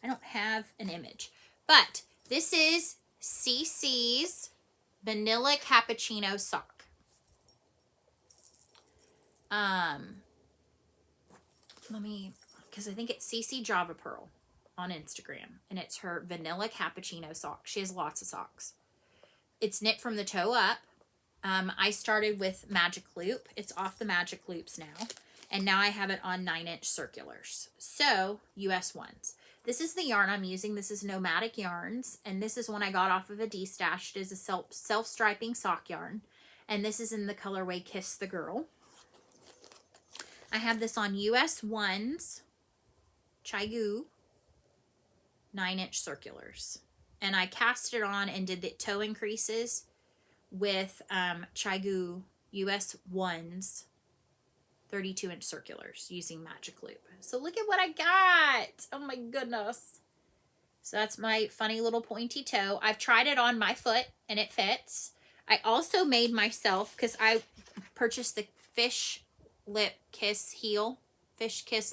I don't have an image, but this is CC's Vanilla Cappuccino Sock. Because I think it's CC Java Pearl on Instagram, and it's her Vanilla Cappuccino Sock. She has lots of socks. It's knit from the toe up. I started with Magic Loop. It's off the Magic Loops now, and now I have it on 9-inch circulars. So, US ones. This is the yarn I'm using. This is Nomadic Yarns, and this is one I got off of a D-Stash. It is a self-striping sock yarn, and this is in the colorway Kiss the Girl. I have this on US ones, Chaigu, 9-inch circulars. And I cast it on and did the toe increases with Chaigu US ones, 32-inch circulars using Magic Loop. So look at what I got. Oh my goodness. So that's my funny little pointy toe. I've tried it on my foot and it fits. I also made myself, because I purchased the Fish Kiss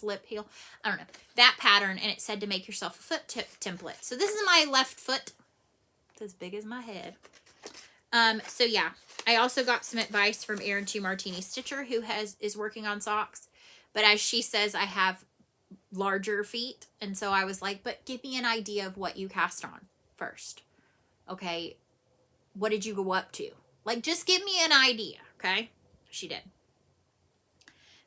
Lip Heel. I don't know. That pattern, and it said to make yourself a foot template. So this is my left foot. It's as big as my head. So yeah. I also got some advice from Erin 2 Martini Stitcher, who is working on socks. But as she says, I have larger feet. And so I was like, but give me an idea of what you cast on first. Okay. What did you go up to? Like, just give me an idea. Okay. She did.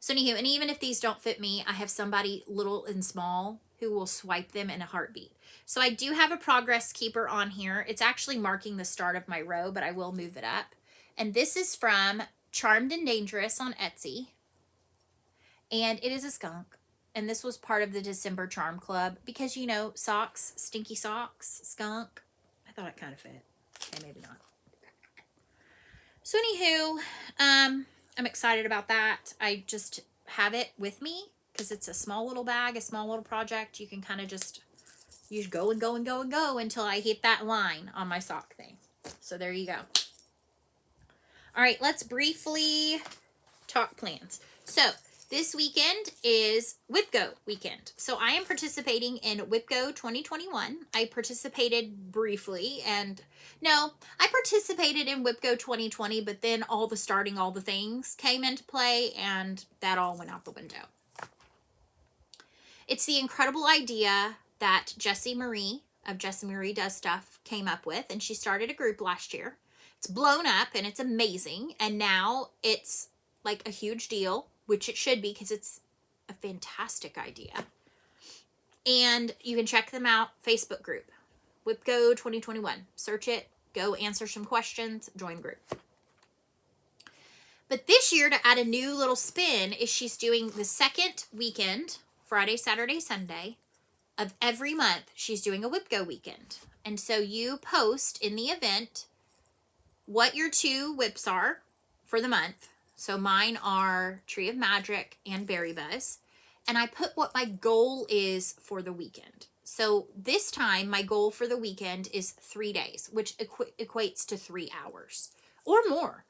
So anywho, and even if these don't fit me, I have somebody little and small who will swipe them in a heartbeat. So I do have a progress keeper on here. It's actually marking the start of my row, but I will move it up. And this is from Charmed and Dangerous on Etsy. And it is a skunk. And this was part of the December Charm Club because, you know, socks, stinky socks, skunk. I thought it kind of fit. Okay, maybe not. So anywho, I'm excited about that. I just have it with me because it's a small little bag, a small little project. You can kind of just use go and go and go and go until I hit that line on my sock thing. So there you go. All right, let's briefly talk plans. So this weekend is WIPGO weekend. So I am participating in WIPGO 2021. I participated briefly and no, I participated in WIPGO 2020, but then all the things came into play and that all went out the window. It's the incredible idea that Jessie Marie of Jessie Marie Does Stuff came up with, and she started a group last year. It's blown up and it's amazing, and now it's like a huge deal, which it should be because it's a fantastic idea. And you can check them out, Facebook group, WhipGo 2021. Search it, go answer some questions, join group. But this year, to add a new little spin, is she's doing the second weekend, Friday, Saturday, Sunday, of every month. She's doing a WhipGo weekend. And so you post in the event what your 2 whips are for the month. So mine are Tree of Magic and Berry Buzz. And I put what my goal is for the weekend. So this time, my goal for the weekend is 3 days, which equates to 3 hours or more.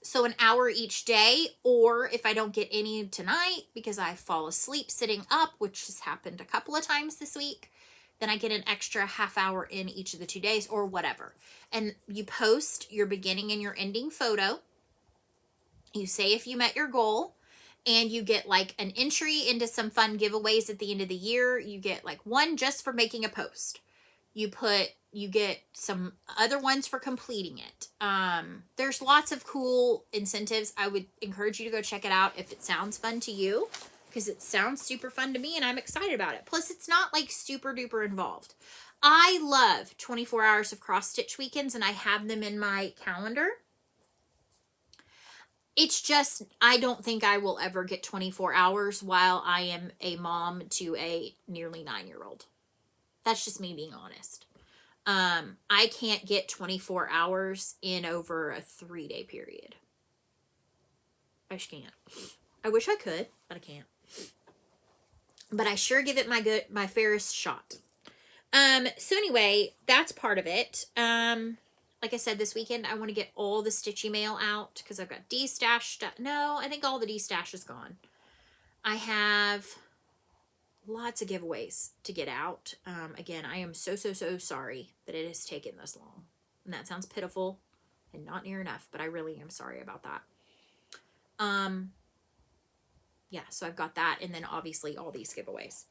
So an hour each day, or if I don't get any tonight because I fall asleep sitting up, which has happened a couple of times this week, then I get an extra half hour in each of the 2 days or whatever. And you post your beginning and your ending photo. You say if you met your goal, and you get like an entry into some fun giveaways at the end of the year. You get like one just for making a post. You get some other ones for completing it. There's lots of cool incentives. I would encourage you to go check it out if it sounds fun to you, because it sounds super fun to me and I'm excited about it. Plus, it's not like super duper involved. I love 24 hours of cross stitch weekends, and I have them in my calendar. It's just, I don't think I will ever get 24 hours while I am a mom to a nearly 9-year-old. That's just me being honest. I can't get 24 hours in over a 3-day period. I just can't. I wish I could, but I can't. But I sure give it my fairest shot. So anyway, that's part of it. Like I said, this weekend, I want to get all the stitchy mail out because I've got D-stash stuff. No, I think all the D-stash is gone. I have lots of giveaways to get out. Again, I am so sorry that it has taken this long. And that sounds pitiful and not near enough, but I really am sorry about that. Yeah, so I've got that, and then obviously all these giveaways.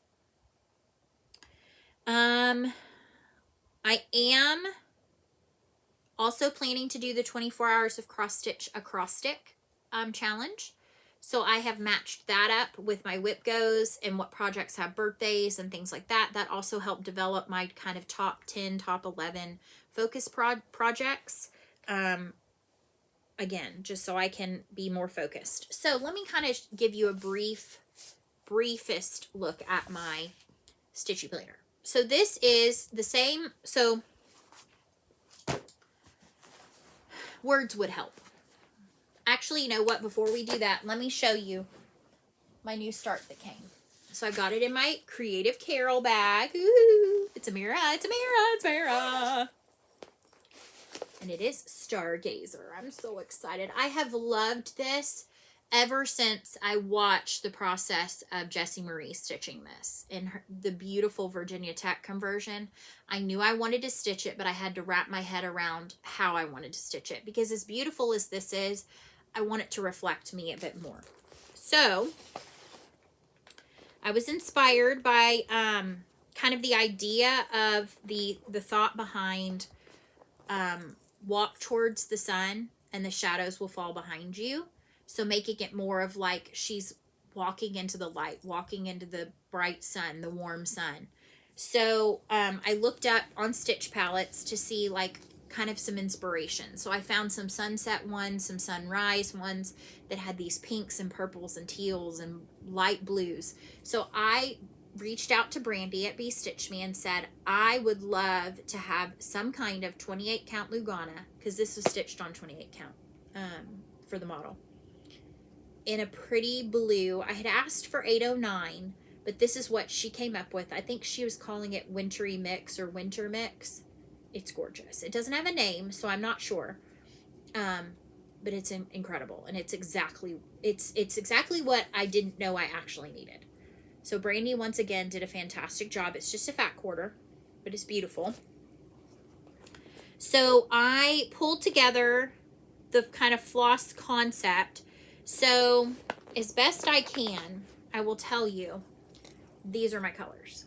I am also planning to do the 24 hours of cross stitch acrostic challenge. So I have matched that up with my WhipGos and what projects have birthdays and things like that. That also helped develop my kind of top 10, top 11 focus projects. Again, just so I can be more focused. So let me kind of give you a briefest look at my Stitchy Planner. So this is the same. So words would help. Actually, you know what? Before we do that, let me show you my new start that came. So I got it in my Creative Carol bag. Ooh, it's a mirror, it's a mirror, it's a mirror. And it is Stargazer. I'm so excited. I have loved this ever since I watched the process of Jessie Marie stitching this in the beautiful Virginia Tech conversion. I knew I wanted to stitch it, but I had to wrap my head around how I wanted to stitch it, because as beautiful as this is, I want it to reflect me a bit more. So I was inspired by kind of the idea of the thought behind walk towards the sun and the shadows will fall behind you. So making it more of like she's walking into the light, walking into the bright sun, the warm sun. So I looked up on stitch palettes to see like kind of some inspiration. So I found some sunset ones, some sunrise ones that had these pinks and purples and teals and light blues. So I reached out to Brandy at Bee Stitch Me and said, I would love to have some kind of 28 count Lugana, because this was stitched on 28 count for the model, in a pretty blue. I had asked for 809, but this is what she came up with. I think she was calling it Wintry Mix or Winter Mix. It's gorgeous. It doesn't have a name, so I'm not sure. But it's incredible, and it's exactly what I didn't know I actually needed. So Brandy once again did a fantastic job. It's just a fat quarter, but it's beautiful. So I pulled together the kind of floss concept. So as best I can, I will tell you, these are my colors.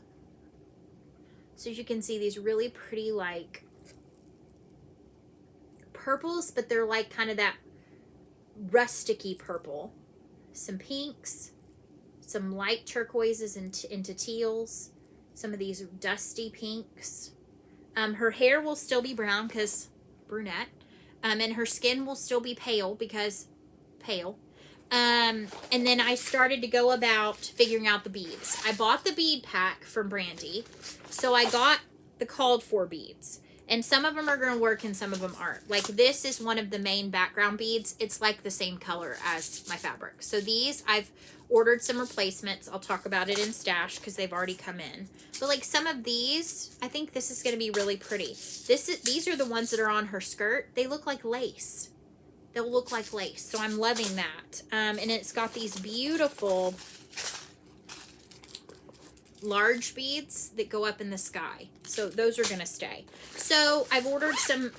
So as you can see, these really pretty like purples, but they're like kind of that rusticy purple. Some pinks, some light turquoises into teals, some of these dusty pinks. Her hair will still be brown because brunette, and her skin will still be pale because pale. And then I started to go about figuring out the beads. I bought the bead pack from Brandy, so I got the called for beads. And some of them are going to work and some of them aren't. Like this is one of the main background beads. It's like the same color as my fabric. So these, I've ordered some replacements. I'll talk about it in stash because they've already come in. But like some of these, I think this is going to be really pretty. These are the ones that are on her skirt. They look like lace. They'll look like lace. So I'm loving that. And it's got these beautiful large beads that go up in the sky. So those are going to stay. So I've ordered some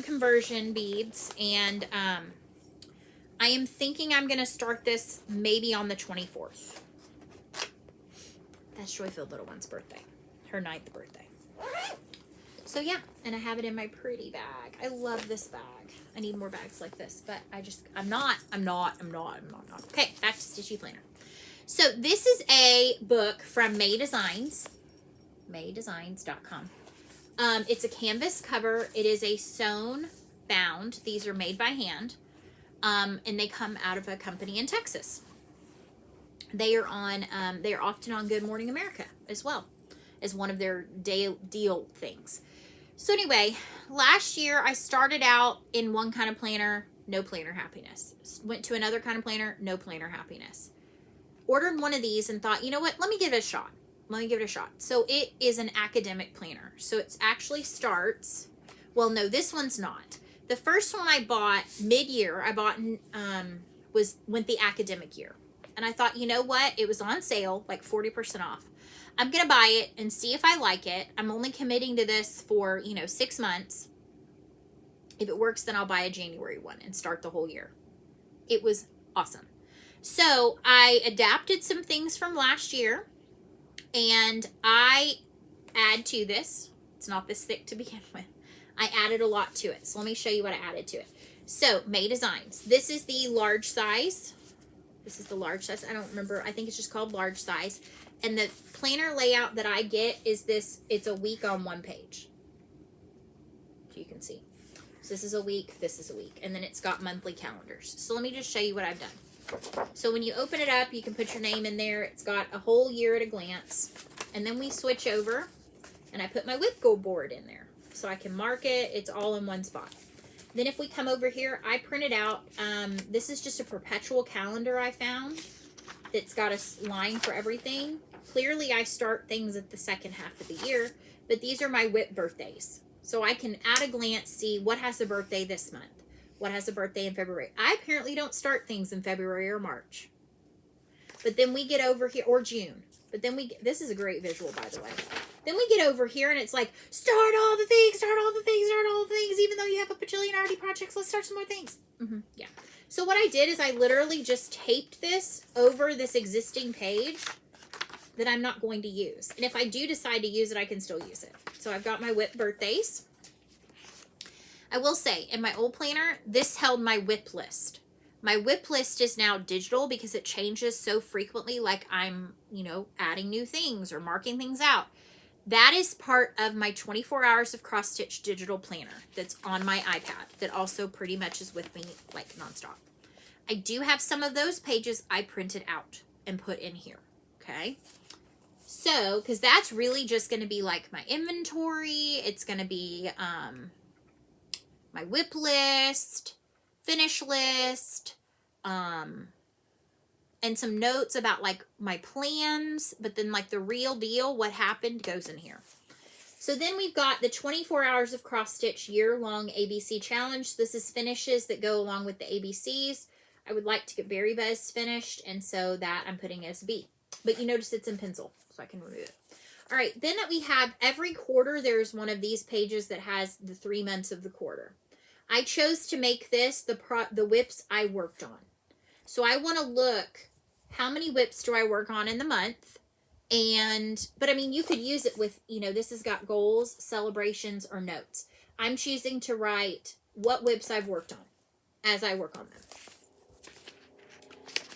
conversion beads, and I am thinking I'm going to start this maybe on the 24th. That's Joyful Little One's birthday. Her 9th birthday. So yeah, and I have it in my pretty bag. I love this bag. I need more bags like this, but I'm not. Okay, back to Stitchy Planner. So this is a book from May Designs, maydesigns.com. It's a canvas cover. It is a sewn bound. These are made by hand, and they come out of a company in Texas. They are often on Good Morning America as well as one of their deal things. So anyway, last year I started out in one kind of planner, no planner happiness. Went to another kind of planner, no planner happiness. Ordered one of these and thought, you know what, let me give it a shot. So it is an academic planner. So it actually starts, well, no, this one's not. The first one I bought mid-year, went the academic year. And I thought, you know what, it was on sale, like 40% off. I'm going to buy it and see if I like it. I'm only committing to this for, 6 months. If it works, then I'll buy a January one and start the whole year. It was awesome. So I adapted some things from last year, and I add to this. It's not this thick to begin with. I added a lot to it. So let me show you what I added to it. So May Designs. This is the large size. I don't remember. I think it's just called large size. And the planner layout that I get is this. It's a week on one page. So you can see. So this is a week. This is a week. And then it's got monthly calendars. So let me just show you what I've done. So when you open it up, you can put your name in there. It's got a whole year at a glance. And then we switch over, and I put my whipcord board in there so I can mark it. It's all in one spot. Then if we come over here, I printed out, this is just a perpetual calendar I found that's got a line for everything. Clearly I start things at the second half of the year, but these are my whip birthdays. So I can at a glance see what has a birthday this month. What has a birthday in February? I apparently don't start things in February or March. But then we get over here, or June. But then this is a great visual, by the way. Then we get over here and it's like, start all the things. Even though you have a bajillion already projects, let's start some more things. Yeah. So what I did is I literally just taped this over this existing page that I'm not going to use. And if I do decide to use it, I can still use it. So I've got my whip birthdays. I will say, in my old planner, this held my whip list. My whip list is now digital because it changes so frequently, like I'm, adding new things or marking things out. That is part of my 24 hours of cross-stitch digital planner that's on my iPad that also pretty much is with me like nonstop. I do have some of those pages I printed out and put in here, okay? So, because that's really just going to be like my inventory. It's going to be my whip list, finish list, and some notes about like my plans, but then like the real deal, what happened, goes in here. So then we've got the 24 hours of cross-stitch year-long ABC challenge. This is finishes that go along with the ABCs. I would like to get Berry Buzz finished, and so that I'm putting as B. But you notice it's in pencil, so I can remove it. All right, then we have every quarter, there's one of these pages that has the 3 months of the quarter. I chose to make this the whips I worked on. So I want to look how many whips do I work on in the month? But I mean, you could use it with, you know, this has got goals, celebrations, or notes. I'm choosing to write what whips I've worked on as I work on them.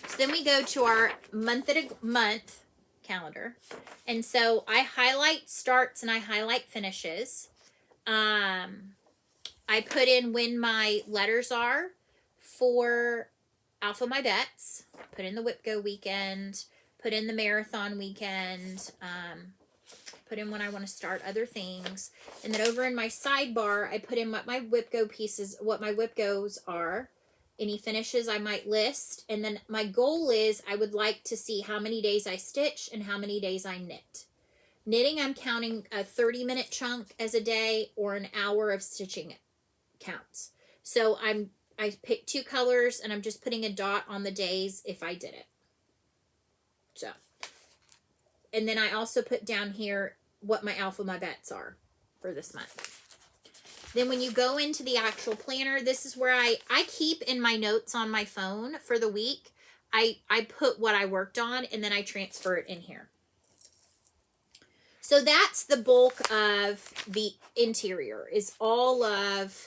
So then we go to our month calendar. And so I highlight starts and I highlight finishes. I put in when my letters are for Alpha My Bets. Put in the Whip Go weekend. Put in the marathon weekend. Put in when I want to start other things. And then over in my sidebar, I put in what my Whip Go pieces, what my Whip Goes are. Any finishes I might list. And then my goal is I would like to see how many days I stitch and how many days I knit. Knitting, I'm counting a 30-minute chunk as a day or an hour of stitching counts. So I picked 2 colors and I'm just putting a dot on the days if I did it. So, and then I also put down here what my Alpha My Bets are for this month. Then when you go into the actual planner, this is where I keep in my notes on my phone for the week. I put what I worked on and then I transfer it in here. So that's the bulk of the interior, is all of,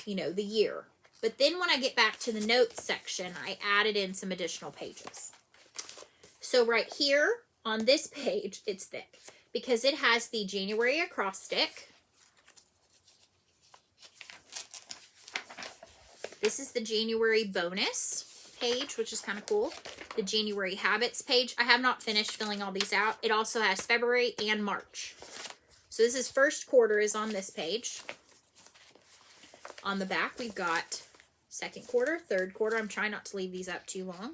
you know, the year. But then when I get back to the notes section, I added in some additional pages. So right here on this page, it's thick because it has the January acrostic. This is the January bonus page, which is kind of cool. The January habits page. I have not finished filling all these out. It also has February and March. So this is first quarter is on this page. On the back, we've got second quarter, third quarter. I'm trying not to leave these up too long.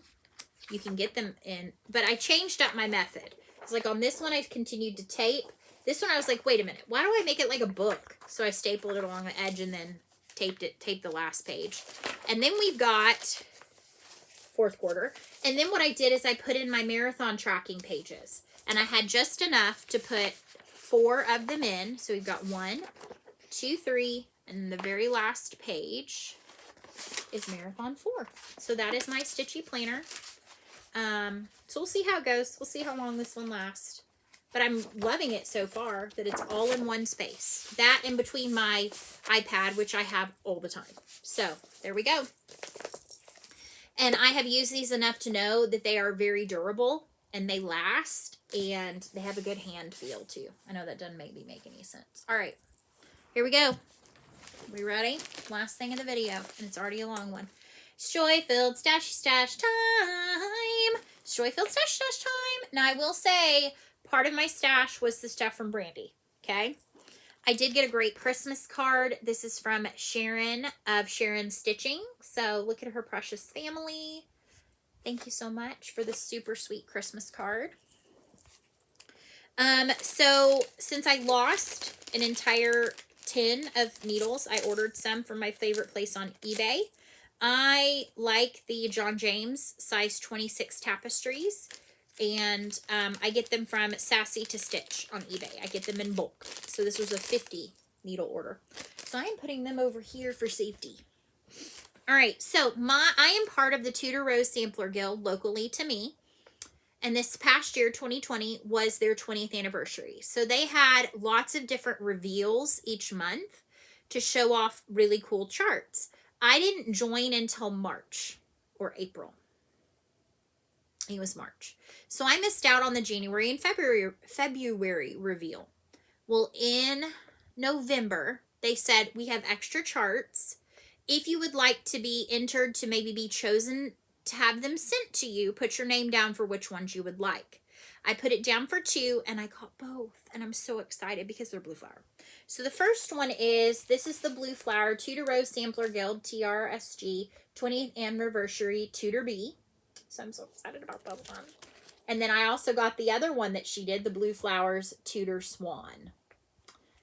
You can get them in, but I changed up my method. It's like on this one, I continued to tape. This one, I was like, wait a minute. Why do I make it like a book? So I stapled it along the edge and then taped the last page. And then we've got fourth quarter. And then what I did is I put in my marathon tracking pages. And I had just enough to put 4 of them in. So we've got 1, 2, 3, and the very last page is marathon 4. So that is my Stitchy planner. So we'll see how it goes. We'll see how long this one lasts. But I'm loving it so far that it's all in one space. That in between my iPad, which I have all the time. So there we go. And I have used these enough to know that they are very durable and they last and they have a good hand feel too. I know that doesn't maybe make any sense. All right, here we go. We ready? Last thing in the video, and it's already a long one. Joy-filled stashy stash time. It's joy-filled stash stash time. Now I will say part of my stash was the stuff from Brandy. Okay. I did get a great Christmas card. This is from Sharon of Sharon Stitching. So look at her precious family. Thank you so much for this super sweet Christmas card. So since I lost an entire tin of needles, I ordered some from my favorite place on eBay. I like the John James size 26 tapestries. And I get them from Sassy to Stitch on eBay. I get them in bulk. So this was a 50 needle order. So I am putting them over here for safety. All right, so I am part of the Tudor Rose Sampler Guild locally to me. And this past year, 2020, was their 20th anniversary. So they had lots of different reveals each month to show off really cool charts. I didn't join until March or April. It was March. So I missed out on the January and February reveal. Well, in November, they said we have extra charts. If you would like to be entered to maybe be chosen to have them sent to you, put your name down for which ones you would like. I put it down for 2 and I got both. And I'm so excited because they're blue flower. So the first one is, this is the Blue Flower Tudor Rose Sampler Guild TRSG 20th Anniversary Tudor B. So I'm so excited about that one. And then I also got the other one that she did, the Blue Flowers Tudor Swan.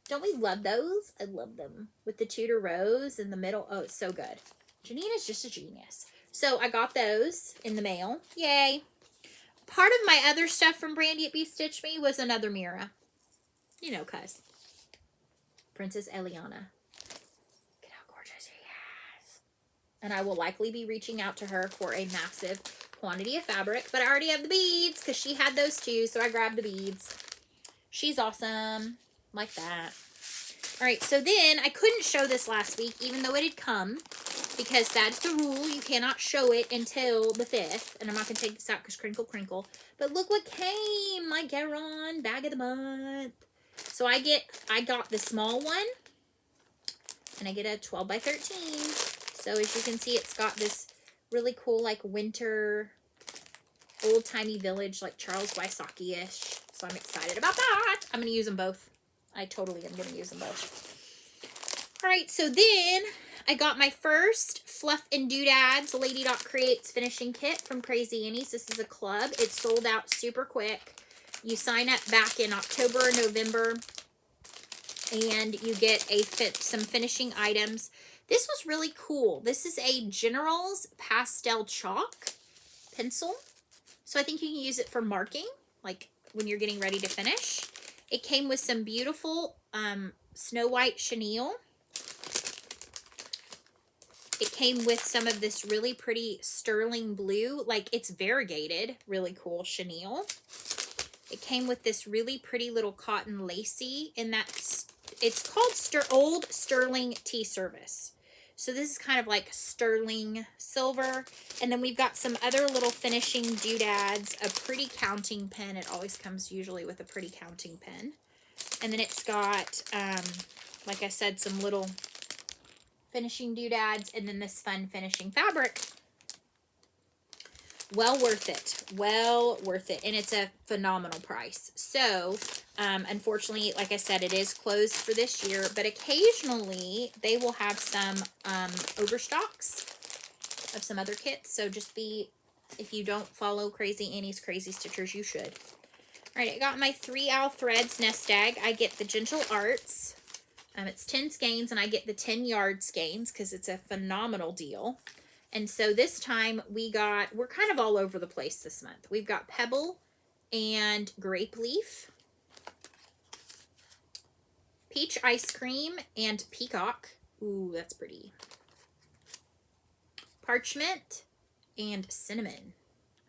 Don't we love those? I love them. With the Tudor Rose in the middle. Oh, it's so good. Janine is just a genius. So I got those in the mail. Yay. Part of my other stuff from Brandy at Be Stitch Me was another Mira. You know, cuz. Princess Eliana. Look at how gorgeous she is. And I will likely be reaching out to her for a massive quantity of fabric, but I already have the beads because she had those too, so I grabbed the beads. She's awesome. Like that. All right, so then I couldn't show this last week, even though it had come, because that's the rule. You cannot show it until the 5th, and I'm not going to take this out because crinkle, crinkle. But look what came, my Garon bag of the month. So I got the small one, and I get a 12 by 13. So as you can see, it's got this really cool, like, winter, old-timey village, like Charles Wysocki-ish. So I'm excited about that. I'm going to use them both. I totally am going to use them both. All right, so then I got my first Fluff and Doodads Lady Dot Creates finishing kit from Crazy Annie's. This is a club. It sold out super quick. You sign up back in October or November, and you get some finishing items. This was really cool. This is a General's Pastel Chalk pencil. So I think you can use it for marking, like when you're getting ready to finish. It came with some beautiful Snow White chenille. It came with some of this really pretty sterling blue, like it's variegated, really cool chenille. It came with this really pretty little cotton lacy in that, it's called Old Sterling Tea Service. So this is kind of like sterling silver. And then we've got some other little finishing doodads, a pretty counting pen. It always comes usually with a pretty counting pen. And then it's got, like I said, some little finishing doodads, and then this fun finishing fabric. Well worth it. Well worth it. And it's a phenomenal price. So, unfortunately, like I said, it is closed for this year, but occasionally they will have some overstocks of some other kits. So just if you don't follow Crazy Annie's Crazy Stitchers, you should. All right, I got my 3 Owl Threads nest egg. I get the Gentle Arts. It's 10 skeins, and I get the 10-yard skeins because it's a phenomenal deal. And so this time we're kind of all over the place this month. We've got Pebble and Grape Leaf, Peach Ice Cream and Peacock. Ooh, that's pretty. Parchment and Cinnamon.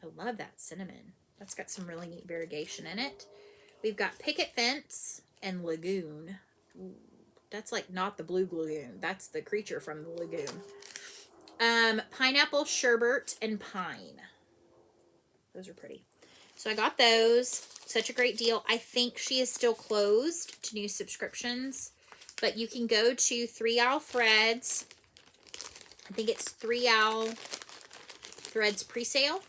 I love that cinnamon. That's got some really neat variegation in it. We've got Picket Fence and Lagoon. Ooh, that's like not the blue lagoon. That's the creature from the lagoon. Pineapple, Sherbet, and Pine. Those are pretty. So I got those. Such a great deal. I think she is still closed to new subscriptions, but you can go to 3 Owl Threads. I think it's 3 Owl Threads Presale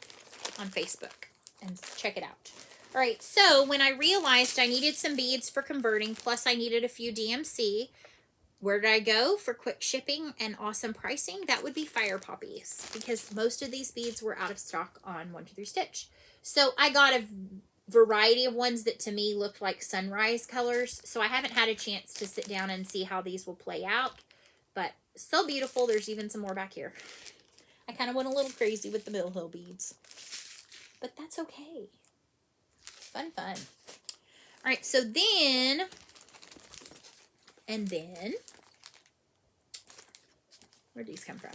on Facebook, and check it out. All right, so when I realized I needed some beads for converting, plus I needed a few DMC, where did I go for quick shipping and awesome pricing? That would be Fire Poppies, because most of these beads were out of stock on 123 Stitch. So I got a variety of ones that to me looked like sunrise colors. So I haven't had a chance to sit down and see how these will play out, but so beautiful. There's even some more back here. I kind of went a little crazy with the Mill Hill beads, but that's okay. Fun, fun. All right, so then, where'd these come from?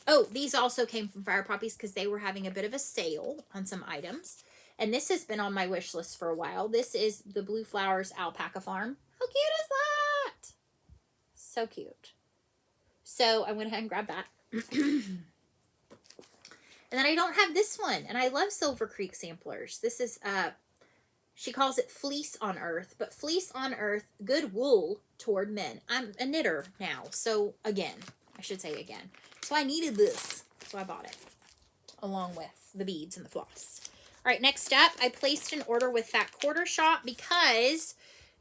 Oh, these also came from Fire Poppies because they were having a bit of a sale on some items. And this has been on my wish list for a while. This is the Blue Flowers Alpaca Farm. How cute is that? So cute. So I went ahead and grabbed that. And then I don't have this one. And I love Silver Creek samplers. This is, she calls it Fleece on Earth. But Fleece on Earth, good wool toward men. I'm a knitter now. So again, I should say again. So I needed this. So I bought it. Along with the beads and the floss. All right, next up, I placed an order with Fat Quarter Shop because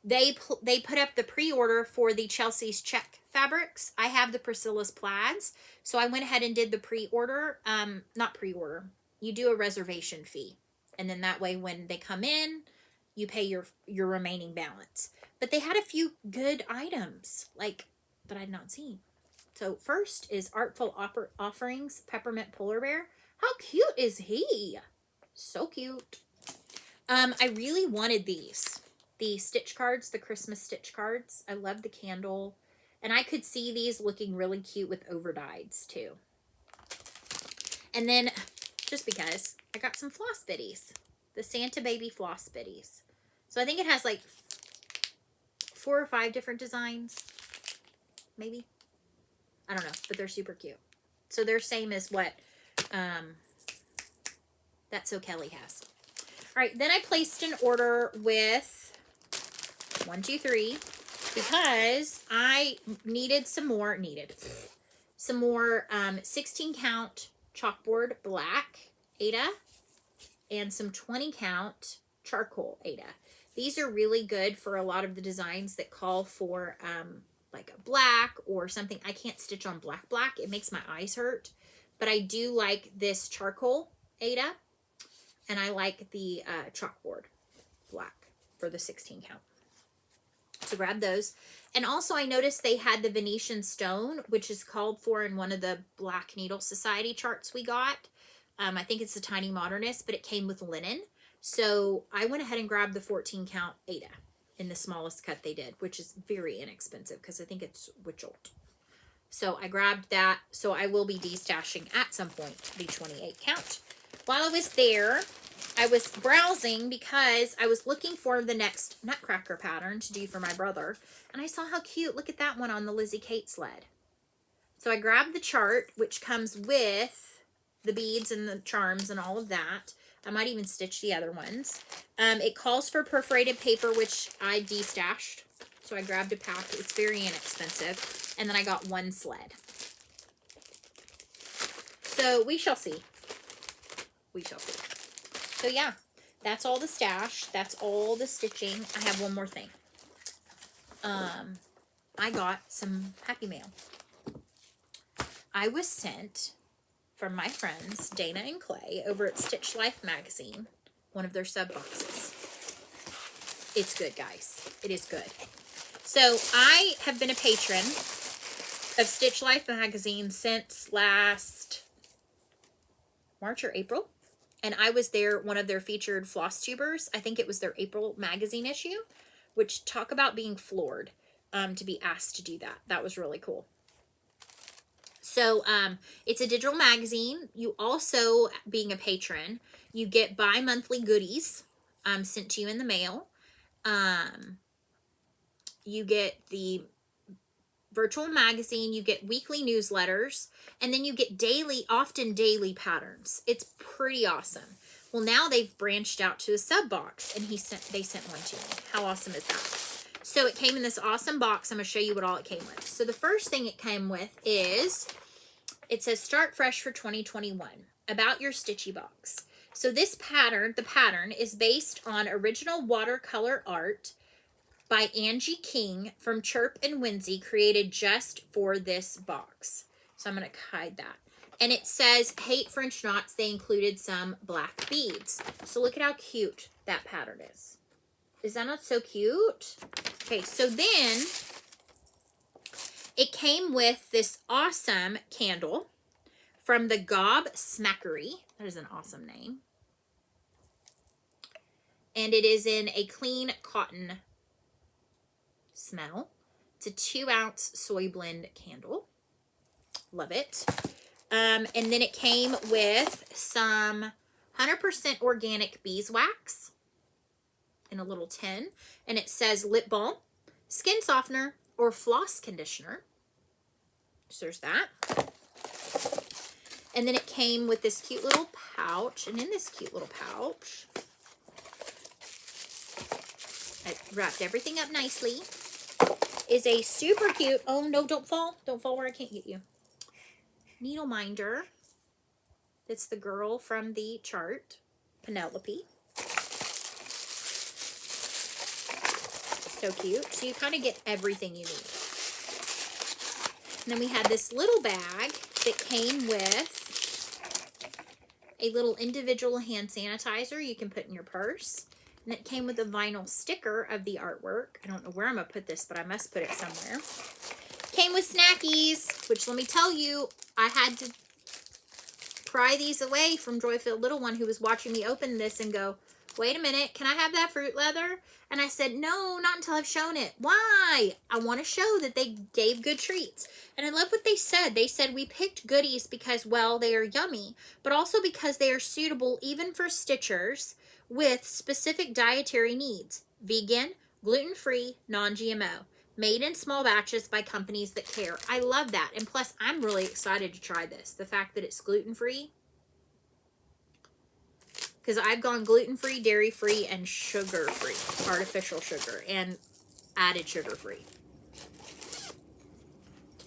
they put up the pre-order for the Chelsea's Check fabrics. I have the Priscilla's Plaids. So I went ahead and did the pre-order. Not pre-order. You do a reservation fee. And then that way when they come in, you pay your remaining balance. But they had a few good items, like, that I'd not seen. So first is Artful Offerings Peppermint Polar Bear. How cute is he? So cute. I really wanted these. The stitch cards, the Christmas stitch cards. I love the candle. And I could see these looking really cute with overdyes too. And then just because. I got some floss bitties. The Santa Baby floss bitties. So I think it has like 4 or 5 different designs. Maybe. I don't know, but they're super cute. So they're same as what That So Kelly has. All right, then I placed an order with 1, 2, 3 because I needed some more 16 count chalkboard black Ada and some 20 count charcoal Ada. These are really good for a lot of the designs that call for like a black or something. I can't stitch on black. It makes my eyes hurt. But I do like this charcoal Ada. And I like the chalkboard black for the 16 count. So grab those. And also I noticed they had the Venetian stone, which is called for in one of the Black Needle Society charts we got. I think it's the Tiny Modernist, but it came with linen. So I went ahead and grabbed the 14 count Ada in the smallest cut they did, which is very inexpensive because I think it's Witchelt. So I grabbed that. So I will be destashing at some point the 28 count. While I was there, I was browsing because I was looking for the next Nutcracker pattern to do for my brother. And I saw how cute. Look at that one on the Lizzie Kate sled. So I grabbed the chart, which comes with the beads and the charms and all of that. I might even stitch the other ones. It calls for perforated paper, which I destashed. So I grabbed a pack. It's very inexpensive. And then I got 1 sled. So we shall see. We shall see. So yeah, that's all the stash. That's all the stitching. I have one more thing. I got some Happy Mail. I was sent from my friends, Dana and Clay, over at Stitch Life magazine, one of their sub boxes. It's good, guys. It is good. So I have been a patron of Stitch Life magazine since last March or April. And I was one of their featured Flosstubers. I think it was their April magazine issue, which talk about being floored to be asked to do that. That was really cool. So it's a digital magazine. You also, being a patron, you get bi-monthly goodies sent to you in the mail. You get the virtual magazine, you get weekly newsletters, and then you get often daily patterns. It's pretty awesome. Well, now they've branched out to a sub box, and they sent one to me. How awesome is that? So it came in this awesome box. I'm going to show you what all it came with. So the first thing it came with is, it says Start Fresh for 2021, about your Stitchy box. So this pattern, the pattern is based on original watercolor art by Angie King from Chirp and Whimsy, created just for this box. So I'm going to hide that. And it says, Hate French Knots. They included some black beads. So look at how cute that pattern is. Is that not so cute? Okay, so then it came with this awesome candle from the Gob Smackery. That is an awesome name. And it is in a clean cotton smell. It's a 2-ounce soy blend candle. Love it. And then it came with some 100% organic beeswax in a little tin. And it says lip balm, skin softener, or floss conditioner. So there's that. And then it came with this cute little pouch. And in this cute little pouch, I wrapped everything up nicely, is a super cute, oh no, don't fall where I can't get you, needle minder. It's the girl from the chart, Penelope. So cute. So you kind of get everything you need. And then we had this little bag that came with a little individual hand sanitizer you can put in your purse. And it came with a vinyl sticker of the artwork. I don't know where I'm going to put this, but I must put it somewhere. Came with snackies, which let me tell you, I had to pry these away from Joyfield Little One, who was watching me open this and go, wait a minute, can I have that fruit leather? And I said, no, not until I've shown it. Why? I want to show that they gave good treats. And I love what they said. They said, we picked goodies because, well, they are yummy, but also because they are suitable even for stitchers with specific dietary needs. Vegan, gluten-free, non-GMO. Made in small batches by companies that care. I love that. And plus, I'm really excited to try this. The fact that it's gluten-free. Because I've gone gluten-free, dairy-free, and sugar-free. Artificial sugar and added sugar-free.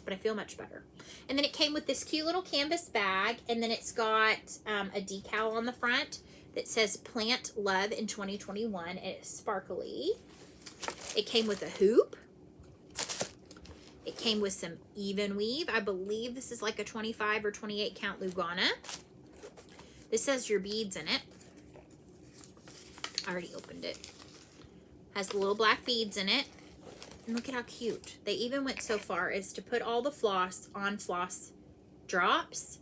But I feel much better. And then it came with this cute little canvas bag. And then it's got a decal on the front that says Plant Love in 2021. It's sparkly. It came with a hoop. It came with some even weave. I believe this is like a 25 or 28 count Lugana. This has your beads in it. I already opened it. Has the little black beads in it. And look at how cute. They even went so far as to put all the floss on floss drops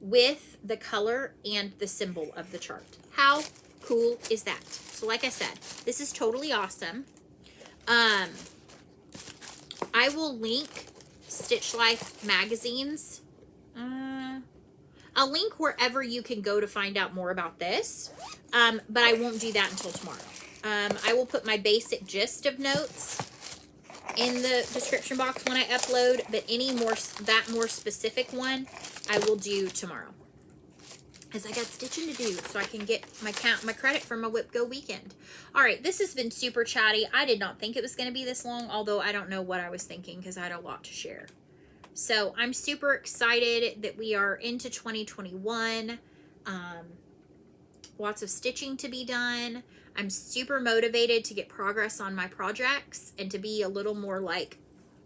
with the color and the symbol of the chart. How cool is that? So like I said, this is totally awesome. I will link Stitch Life magazines. I'll link wherever you can go to find out more about this. But I won't do that until tomorrow. I will put my basic gist of notes in the description box when I upload, but any more, that more specific one, I will do tomorrow. Because I got stitching to do so I can get my credit for my Whip Go weekend. All right, this has been super chatty. I did not think it was going to be this long, although I don't know what I was thinking because I had a lot to share. So I'm super excited that we are into 2021. Lots of stitching to be done. I'm super motivated to get progress on my projects and to be a little more like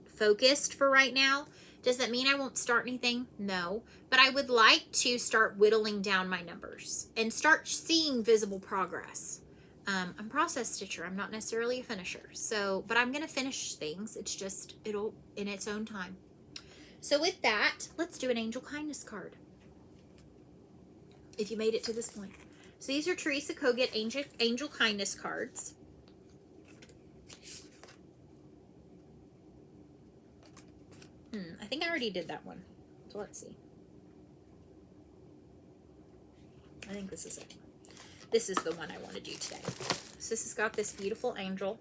focused for right now. Does that mean I won't start anything? No. But I would like to start whittling down my numbers and start seeing visible progress. I'm a process stitcher. I'm not necessarily a finisher. So, but I'm going to finish things. It's just, it'll in its own time. So with that, let's do an Angel Kindness card. If you made it to this point. So these are Teresa Kogut Angel Kindness cards. I think I already did that one. So let's see. I think this is it. This is the one I want to do today. So this has got this beautiful angel.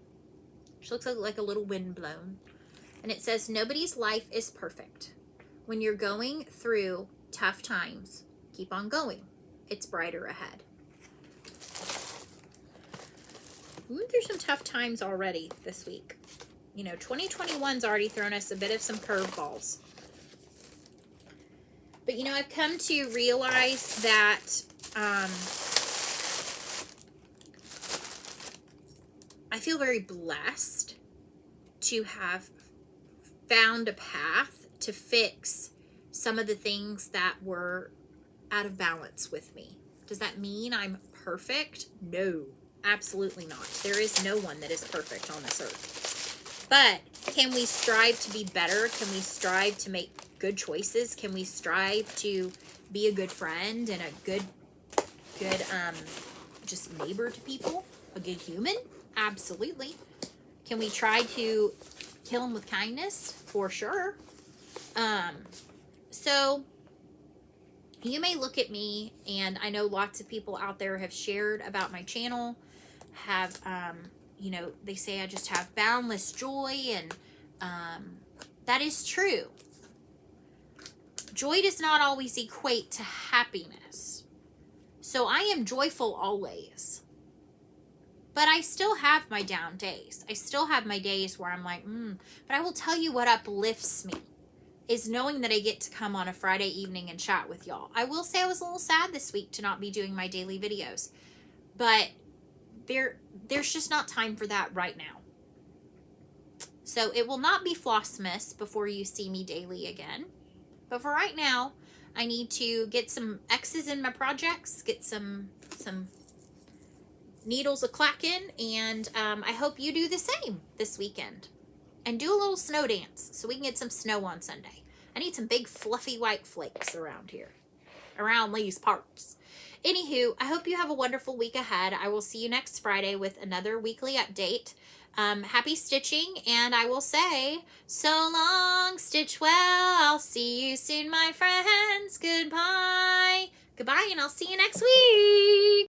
She looks like a little wind blown. And it says, nobody's life is perfect. When you're going through tough times, keep on going. It's brighter ahead. We went through some tough times already this week. You know, 2021's already thrown us a bit of some curveballs. But, you know, I've come to realize that I feel very blessed to have found a path to fix some of the things that were out of balance with me. Does that mean I'm perfect? No, absolutely not. There is no one that is perfect on this earth. But can we strive to be better? Can we strive to make good choices? Can we strive to be a good friend and a good just neighbor to people? A good human? Absolutely. Can we try to kill them with kindness? For sure. So you may look at me, and I know lots of people out there have shared about my channel, have, you know, they say I just have boundless joy, and that is true. Joy does not always equate to happiness. So I am joyful always. But I still have my down days. I still have my days where I'm like, But I will tell you what uplifts me is knowing that I get to come on a Friday evening and chat with y'all. I will say I was a little sad this week to not be doing my daily videos. But there's just not time for that right now. So it will not be Flossmas before you see me daily again. But for right now, I need to get some X's in my projects, get some needles a-clacking, and I hope you do the same this weekend. And do a little snow dance so we can get some snow on Sunday. I need some big fluffy white flakes around here, around these parts. Anywho, I hope you have a wonderful week ahead. I will see you next Friday with another weekly update. Happy stitching, and I will say, so long, stitch well. I'll see you soon, my friends. Goodbye. Goodbye, and I'll see you next week.